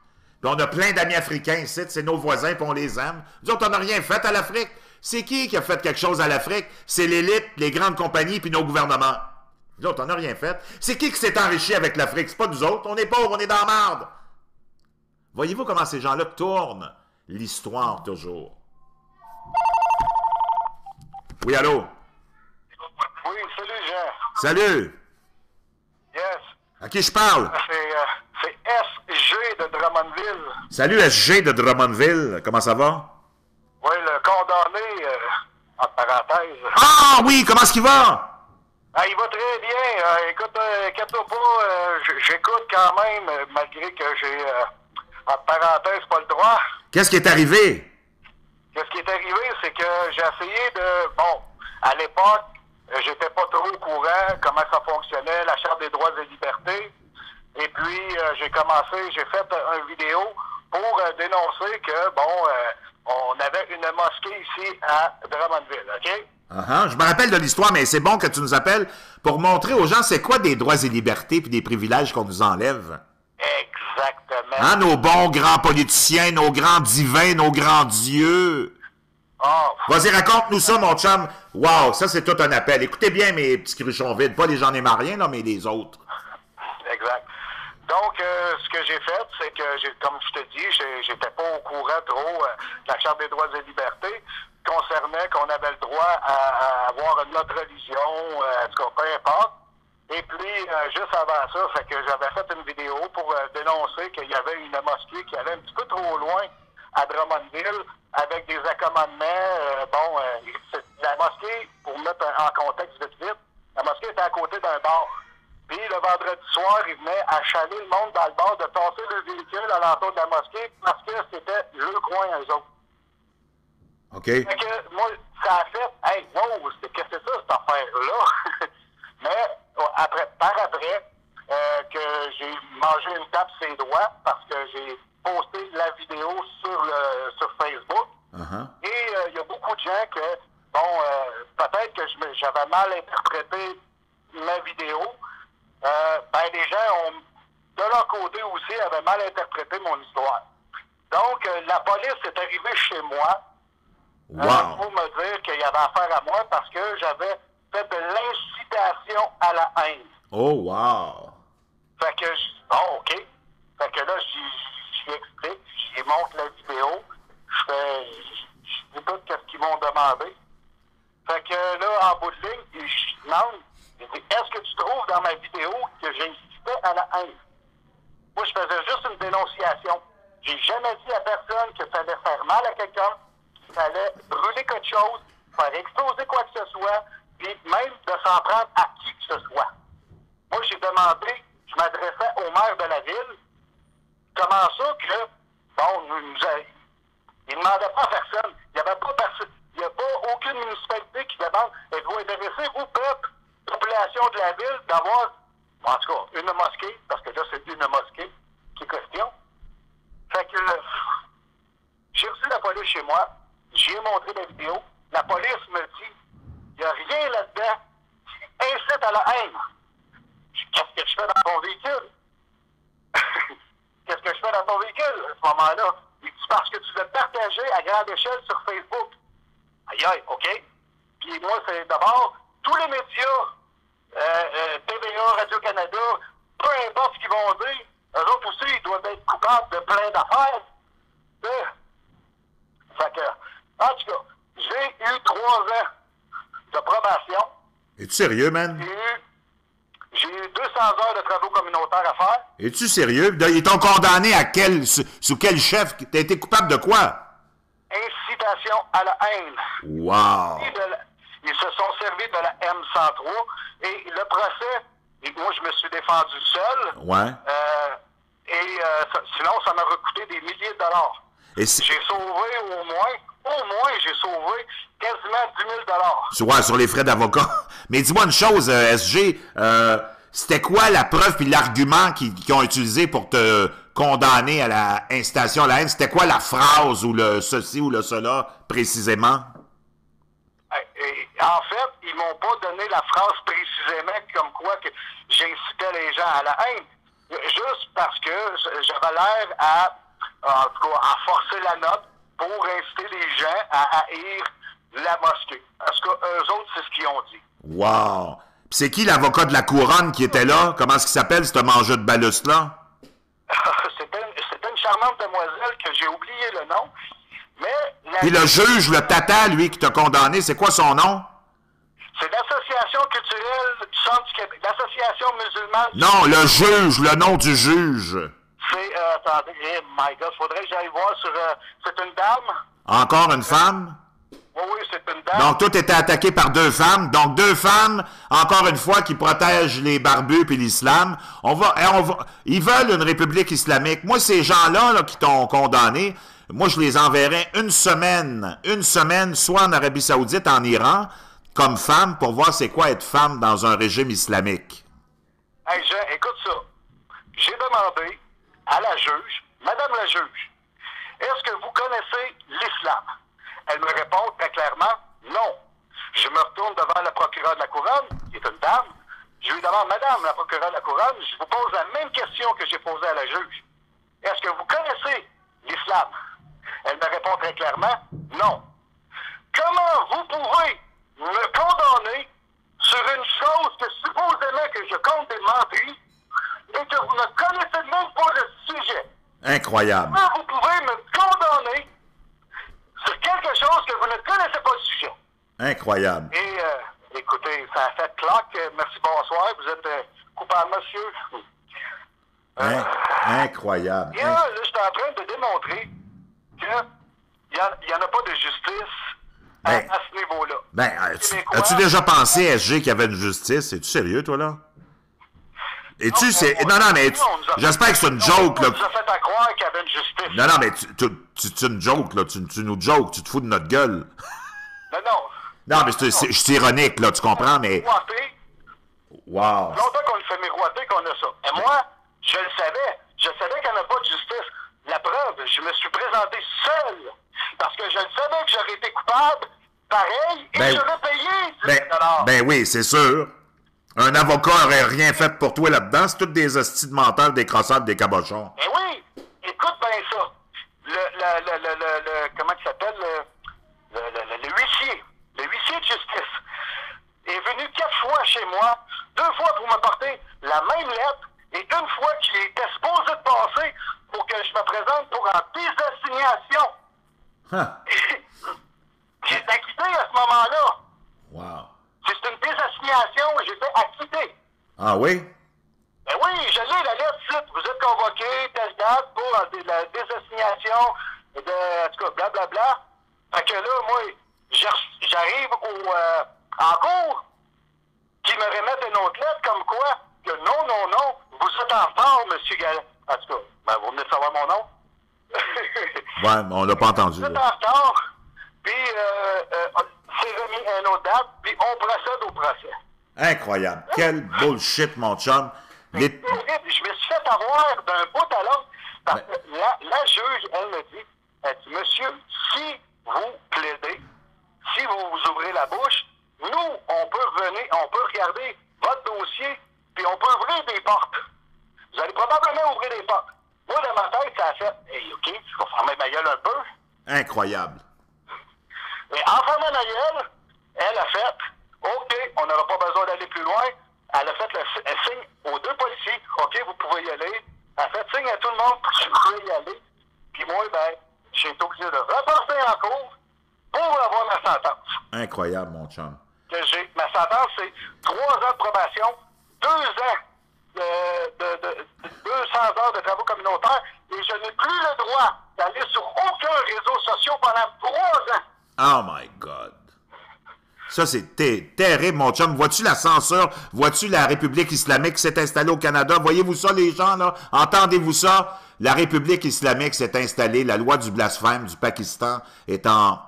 Puis on a plein d'amis africains ici, c'est nos voisins, puis on les aime. Nous autres, on n'a rien fait à l'Afrique. C'est qui a fait quelque chose à l'Afrique? C'est l'élite, les grandes compagnies, puis nos gouvernements. Nous autres, on n'a rien fait. C'est qui s'est enrichi avec l'Afrique? C'est pas nous autres. On est pauvres, on est dans la merde. Voyez-vous comment ces gens-là tournent l'histoire toujours? Oui, allô? Oui, salut Jean. Salut! Yes. À qui je parle? C'est SG de Drummondville. Salut SG de Drummondville. Comment ça va? Oui, le condamné, en parenthèse. Ah oui, comment est-ce qu'il va? Ah, il va très bien. Écoute, inquiète-toi pas, j'écoute quand même, malgré que j'ai, en parenthèse, pas le droit. Qu'est-ce qui est arrivé? Qu'est-ce qui est arrivé, c'est que j'ai essayé de... Bon, à l'époque, j'étais pas trop au courant comment ça fonctionnait, la Charte des droits et libertés. Et puis, j'ai fait une vidéo pour dénoncer que, bon, on avait une mosquée ici à Drummondville, OK? Je me rappelle de l'histoire, mais c'est bon que tu nous appelles pour montrer aux gens c'est quoi des droits et libertés puis des privilèges qu'on nous enlève. Exactement. Hein, nos bons grands politiciens, nos grands divins, nos grands dieux. Oh. Vas-y, raconte-nous ça, mon chum. Wow, ça, c'est tout un appel. Écoutez bien mes petits cruchons vides. Pas les gens mariens, là, mais les autres. Exact. Donc, ce que j'ai fait, c'est que, comme je te dis, j'étais pas au courant trop de la Charte des droits et libertés concernait qu'on avait le droit à avoir notre religion, en tout cas, peu importe. Et puis, juste avant ça, fait que j'avais fait une vidéo pour dénoncer qu'il y avait une mosquée qui allait un petit peu trop loin à Drummondville avec des accommodements. La mosquée, pour mettre en contexte vite, la mosquée était à côté d'un bar. Puis le vendredi soir, ils venaient achaler le monde dans le bar de tasser le véhicule à l'entour de la mosquée parce que c'était le coin, eux autres. OK. Fait que moi, ça a fait, hey, wow, qu'est-ce que c'est ça, cette affaire-là? Mais par après, que j'ai mangé une tape ses doigts parce que j'ai posté la vidéo sur Facebook. Et il y a beaucoup de gens que, bon, peut-être que j'avais mal interprété ma vidéo. Les gens de leur côté aussi, avaient mal interprété mon histoire. Donc, la police est arrivée chez moi pour me dire qu'il y avait affaire à moi parce que j'avais fait de l'incitation à la haine. Oh, wow! Fait que, OK. Fait que là, j'y explique, j'y montre la vidéo, je dis tout ce qu'ils m'ont demandé. Fait que là, en bout de ligne, je demande, est-ce que tu trouves dans ma vidéo que j'incitais à la haine? Moi, je faisais juste une dénonciation. J'ai jamais dit à personne qu'il fallait faire mal à quelqu'un, qu'il fallait brûler quelque chose, faire exploser quoi que ce soit, puis même de s'en prendre à qui que ce soit. Moi, j'ai demandé, je m'adressais au maire de la ville, comment ça que, bon, il ne demandait pas à personne. Il n'y avait pas personne. Il n'y a pas aucune municipalité qui demande, êtes-vous intéressé, vous, peuple, population de la ville, d'avoir, en tout cas, une mosquée, parce que là, c'est une mosquée qui est question. Fait que, j'ai reçu la police chez moi, j'ai montré la vidéo, la police me dit, il n'y a rien là-dedans qui incite à la haine. Qu'est-ce que je fais dans ton véhicule? Qu'est-ce que je fais dans ton véhicule à ce moment-là? Il dit, parce que tu l'as partagé à grande échelle sur Facebook. Aïe, aïe, OK. Puis moi, c'est d'abord, tous les médias, TVA, Radio-Canada, peu importe ce qu'ils vont dire, eux autres aussi, ils doivent être coupables de plein d'affaires. Fait que, en tout cas, j'ai eu 3 ans de probation. Es-tu sérieux, man? J'ai eu 200 heures de travaux communautaires à faire. Es-tu sérieux? Ils t'ont condamné à quel, sous quel chef? T'as été coupable de quoi? Incitation à la haine. Wow! Ils se sont servis de la M103 et le procès, moi je me suis défendu seul. Ouais. Sinon ça m'aurait coûté des milliers de dollars. J'ai sauvé au moins j'ai sauvé quasiment 10 000 $. Sur les frais d'avocat. Mais dis-moi une chose, SG, c'était quoi la preuve puis l'argument qu'ils ont utilisé pour te condamner à la incitation à la haine? C'était quoi la phrase ou le ceci ou le cela précisément? En fait, ils m'ont pas donné la phrase précisément comme quoi que j'incitais les gens à la haine. Juste parce que j'avais l'air en tout cas, à forcer la note pour inciter les gens à haïr la mosquée. Parce que eux autres, c'est ce qu'ils ont dit. Wow! Puis c'est qui l'avocat de la couronne qui était là? Comment est-ce qu'il s'appelle, ce mangeur de baluste-là? C'était une charmante demoiselle que j'ai oublié le nom. Mais puis le juge, le tata, lui, qui t'a condamné, c'est quoi son nom? C'est l'Association culturelle du Centre du Québec. L'Association musulmane... Non, le juge, le nom du juge. C'est... attendez, my God, faudrait que j'aille voir sur... c'est une dame. Encore une femme? Oui, c'est une dame. Donc, tout était attaqué par 2 femmes. Donc, 2 femmes, encore une fois, qui protègent les barbus puis l'islam. Ils veulent une république islamique. Moi, ces gens-là là, qui t'ont condamné, moi, je les enverrais une semaine, soit en Arabie Saoudite, en Iran, comme femme, pour voir c'est quoi être femme dans un régime islamique. Hey, Jean, écoute ça. J'ai demandé à la juge, Madame la juge, est-ce que vous connaissez l'islam? Elle me répond très clairement, non. Je me retourne devant la procureure de la Couronne, qui est une dame. Je lui demande, Madame la procureure de la Couronne, je vous pose la même question que j'ai posée à la juge. Est-ce que vous connaissez l'islam? Elle me répond très clairement, non. Comment vous pouvez me condamner sur une chose que supposément que je compte des menteries et que vous ne connaissez même pas le sujet? Incroyable. Comment vous pouvez me condamner sur quelque chose que vous ne connaissez pas le sujet? Incroyable. Et, écoutez, ça a fait claque. Merci, bonsoir. Vous êtes coupable, monsieur. Incroyable. Et là, je suis en train de démontrer qu'il n'y en a pas de justice à ce niveau-là. As-tu déjà pensé, SG, qu'il y avait une justice? Es-tu sérieux, toi, là? Non, mais j'espère que c'est une joke, là. On nous a fait à croire qu'il y avait une justice. Non, mais c'est une joke, là. Tu nous jokes, tu te fous de notre gueule. Non, mais c'est ironique, là, tu comprends, mais... Wow. Longtemps qu'on nous fait miroiter qu'on a ça. Et moi, je le savais. Je savais qu'il n'y en a pas de justice. La preuve, je me suis présenté seul. Parce que je le savais que j'aurais été coupable, pareil, et j'aurais payé 10 $. Ben oui, c'est sûr. Un avocat aurait rien fait pour toi là-dedans. C'est toutes des hosties de mentales, des crossades, des cabochons. Ben oui. Écoute bien ça. Comment il s'appelle? Le huissier. Le huissier de justice est venu 4 fois chez moi, 2 fois pour m'apporter la même lettre, et une fois qu'il était supposé de passer pour que je me présente pour un désassignation. J'ai été acquitté à ce moment-là. Wow. C'est une désassignation et j'étais acquitté. Ah oui? Ben oui, je l'ai la lettre, vous êtes convoqué, telle date pour la désassignation de, en tout cas, blablabla. Fait que là, moi, j'arrive en cours, qui me remettent une autre lettre comme quoi que non, vous êtes en retard, M. Galland. En tout cas, ben, vous venez de savoir mon nom. Ouais, mais on l'a pas entendu. Vous êtes en retard, puis c'est remis à une autre date, puis on procède au procès. Incroyable. Quel bullshit, mon chum. Les... C'est horrible. Je me suis fait avoir d'un bout à l'autre. Parce que la juge, elle me dit, monsieur, si vous plaidez, si vous ouvrez la bouche, nous, on peut regarder votre dossier, puis on peut ouvrir des portes. Vous allez probablement ouvrir des portes. Moi, dans ma tête, ça a fait, hey, OK, je vais fermer ma gueule un peu. Incroyable. Mais en fermant ma gueule, elle a fait, OK, on n'aura pas besoin d'aller plus loin. Elle a fait le signe aux deux policiers, OK, vous pouvez y aller. Elle a fait signe à tout le monde pour que je pouvais y aller. Puis moi, ben, j'ai été obligé de repartir en cours pour avoir ma sentence. Incroyable, mon chum. Ma sentence, c'est 3 ans de probation, 2 ans de 200 heures de travaux communautaires, et je n'ai plus le droit d'aller sur aucun réseau social pendant 3 ans. Oh my God. Ça, c'est terrible, mon chum. Vois-tu la censure? Vois-tu la République islamique qui s'est installée au Canada? Voyez-vous ça, les gens, là? Entendez-vous ça? La République islamique s'est installée. La loi du blasphème du Pakistan est en...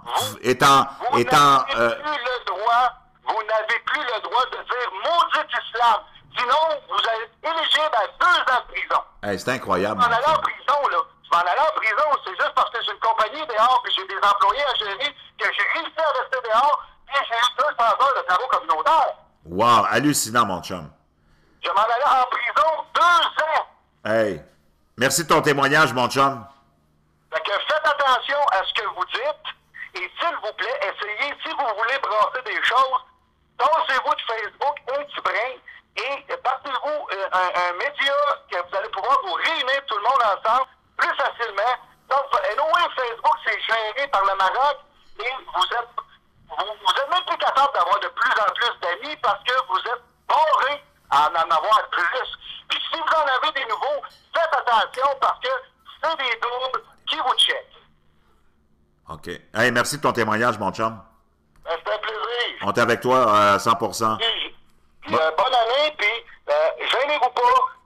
Vous n'avez plus le droit de dire « maudit islam ». Sinon, vous êtes éligible à 2 ans de prison. Hey, c'est incroyable. Je m'en allais en prison, là. Je m'en allais en prison, c'est juste parce que j'ai une compagnie dehors et j'ai des employés à gérer que j'ai réussi à rester dehors et j'ai eu 200 heures de travaux communautaires. Wow, hallucinant, mon chum. Je m'en allais en prison 2 ans. Hey, merci de ton témoignage, mon chum. Fait que faites attention à ce que vous dites et s'il vous plaît, essayez, si vous voulez brasser des choses, torsez-vous de Facebook un petit brin et partez-vous un média que vous allez pouvoir vous réunir tout le monde ensemble plus facilement. Donc, anyway, Facebook, c'est géré par le Maroc et vous êtes même plus capable d'avoir de plus en plus d'amis parce que vous êtes borré à en avoir plus. Puis si vous en avez des nouveaux, faites attention parce que c'est des doubles qui vous checkent. OK. Hey, merci de ton témoignage, mon chum. Ben, c'était un plaisir. On est avec toi à 100%. Puis, bonne année, puis gênez-vous pas.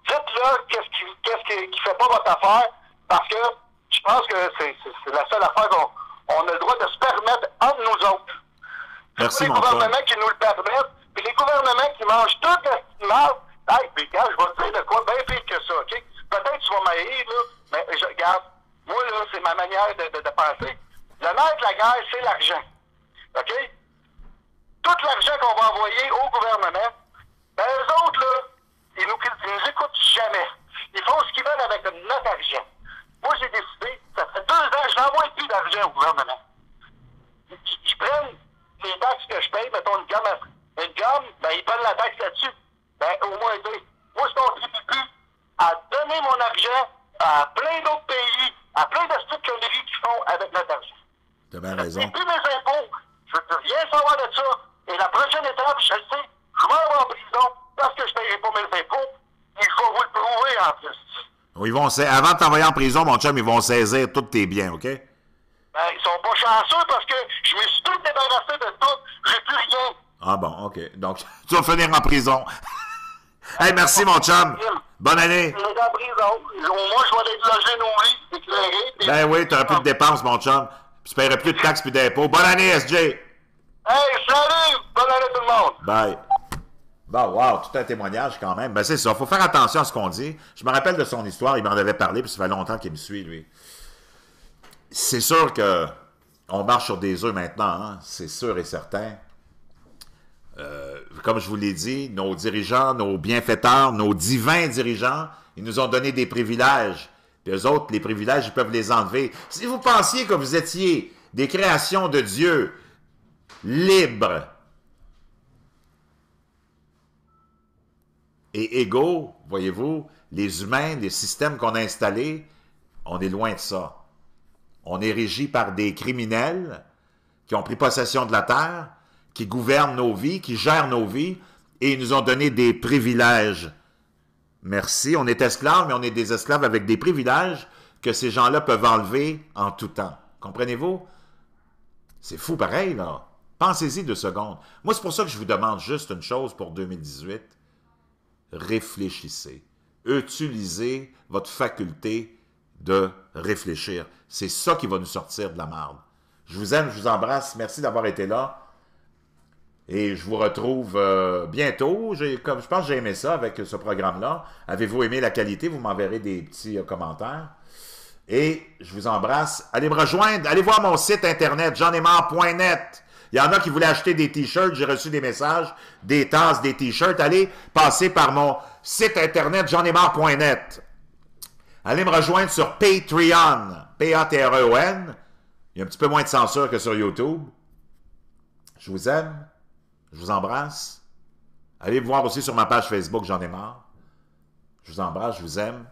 Dites-là qu'est-ce qui fait pas votre affaire, parce que je pense que c'est la seule affaire qu'on a le droit de se permettre entre nous autres. Merci, les mon chum. gouvernements qui nous le permettent, puis les gouvernements qui mangent toute la mal. Hey, puis regarde, je vais te dire de quoi bien pire que ça, OK? Peut-être que tu vas m'haïr, là, mais regarde, moi, là, c'est ma manière de penser. Le nerf de la guerre, c'est l'argent. OK? Tout l'argent qu'on va envoyer au gouvernement, ben, eux autres, là, ils nous écoutent jamais. Ils font ce qu'ils veulent avec notre argent. Moi, j'ai décidé, ça fait 2 ans, je n'envoie plus d'argent au gouvernement. Ils prennent les taxes que je paye, mettons une gomme, ben, ils prennent la taxe là-dessus. Ben, au moins, moi, je contribue plus à donner mon argent à plein d'autres pays, à plein de petites conneries qu'ils font avec notre argent. T'as bien raison. Je ne plus mes impôts. Je ne veux rien savoir de ça. Et la prochaine étape, je le sais, je vais aller en prison parce que je ne paierai pas mes impôts. Il faut vous le prouver en plus. Avant de t'envoyer en prison, mon chum, ils vont saisir tous tes biens, OK? Ben, ils sont pas chanceux parce que je me suis tout débarrassé de tout. J'ai plus rien. Ah bon, OK. Donc, tu vas finir en prison. Hey, merci, mon chum. Bonne année. Je vais en prison. Moi, je vais être logé, nourri, éclairé. Ben oui, tu n'auras plus de dépenses, mon chum. Puis tu paieras plus de taxes puis d'impôts. Bonne année, SJ. Hey, salut! Bonne année tout le monde! Bye. Bon, wow, tout un témoignage quand même. Ben c'est ça, il faut faire attention à ce qu'on dit. Je me rappelle de son histoire, il m'en avait parlé, puis ça fait longtemps qu'il me suit, lui. C'est sûr que on marche sur des œufs maintenant, hein? C'est sûr et certain. Comme je vous l'ai dit, nos dirigeants, nos bienfaiteurs, nos divins dirigeants, ils nous ont donné des privilèges. Puis eux autres, les privilèges, ils peuvent les enlever. Si vous pensiez que vous étiez des créations de Dieu, libres et égaux, voyez-vous, les humains, les systèmes qu'on a installés, on est loin de ça. On est régi par des criminels qui ont pris possession de la terre, qui gouvernent nos vies, qui gèrent nos vies, et ils nous ont donné des privilèges Merci. On est esclaves, mais on est des esclaves avec des privilèges que ces gens-là peuvent enlever en tout temps. Comprenez-vous? C'est fou pareil, là. Pensez-y 2 secondes. Moi, c'est pour ça que je vous demande juste une chose pour 2018. Réfléchissez. Utilisez votre faculté de réfléchir. C'est ça qui va nous sortir de la marde. Je vous aime, je vous embrasse. Merci d'avoir été là. Et je vous retrouve bientôt. Je pense que j'ai aimé ça avec ce programme-là. Avez-vous aimé la qualité? Vous m'enverrez des petits commentaires. Et je vous embrasse. Allez me rejoindre. Allez voir mon site internet, jeanemar.net. Il y en a qui voulaient acheter des t-shirts. J'ai reçu des messages, des tasses, des t-shirts. Allez passer par mon site internet, jeanemar.net. Allez me rejoindre sur Patreon. P-A-T-R-E-O-N. Il y a un petit peu moins de censure que sur YouTube. Je vous aime. Je vous embrasse. Allez me voir aussi sur ma page Facebook, J'en ai marre. Je vous embrasse, je vous aime.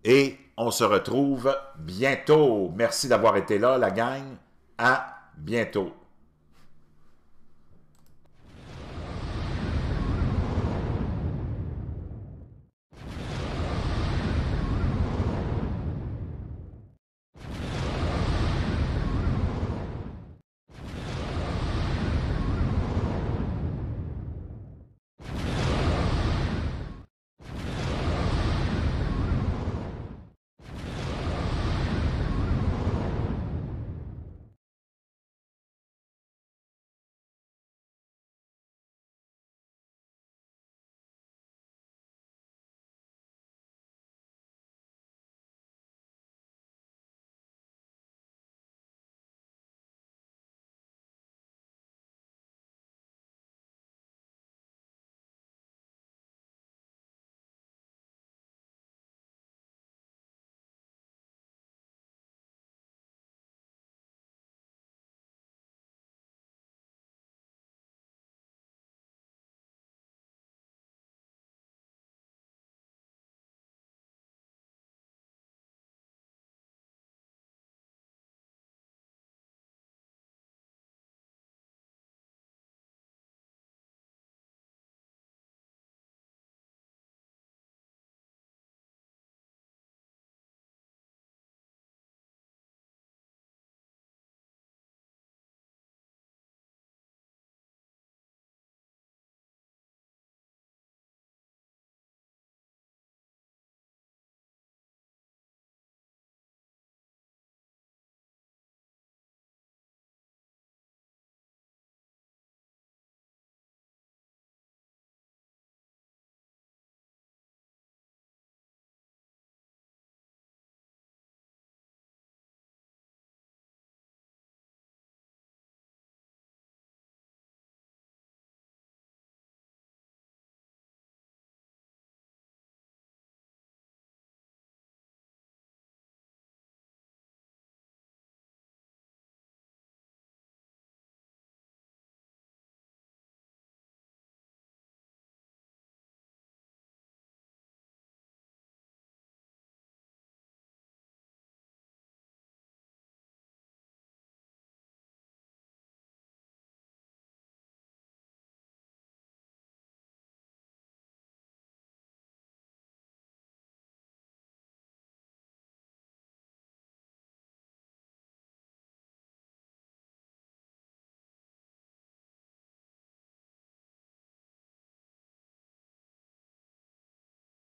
Et on se retrouve bientôt. Merci d'avoir été là, la gang. À bientôt.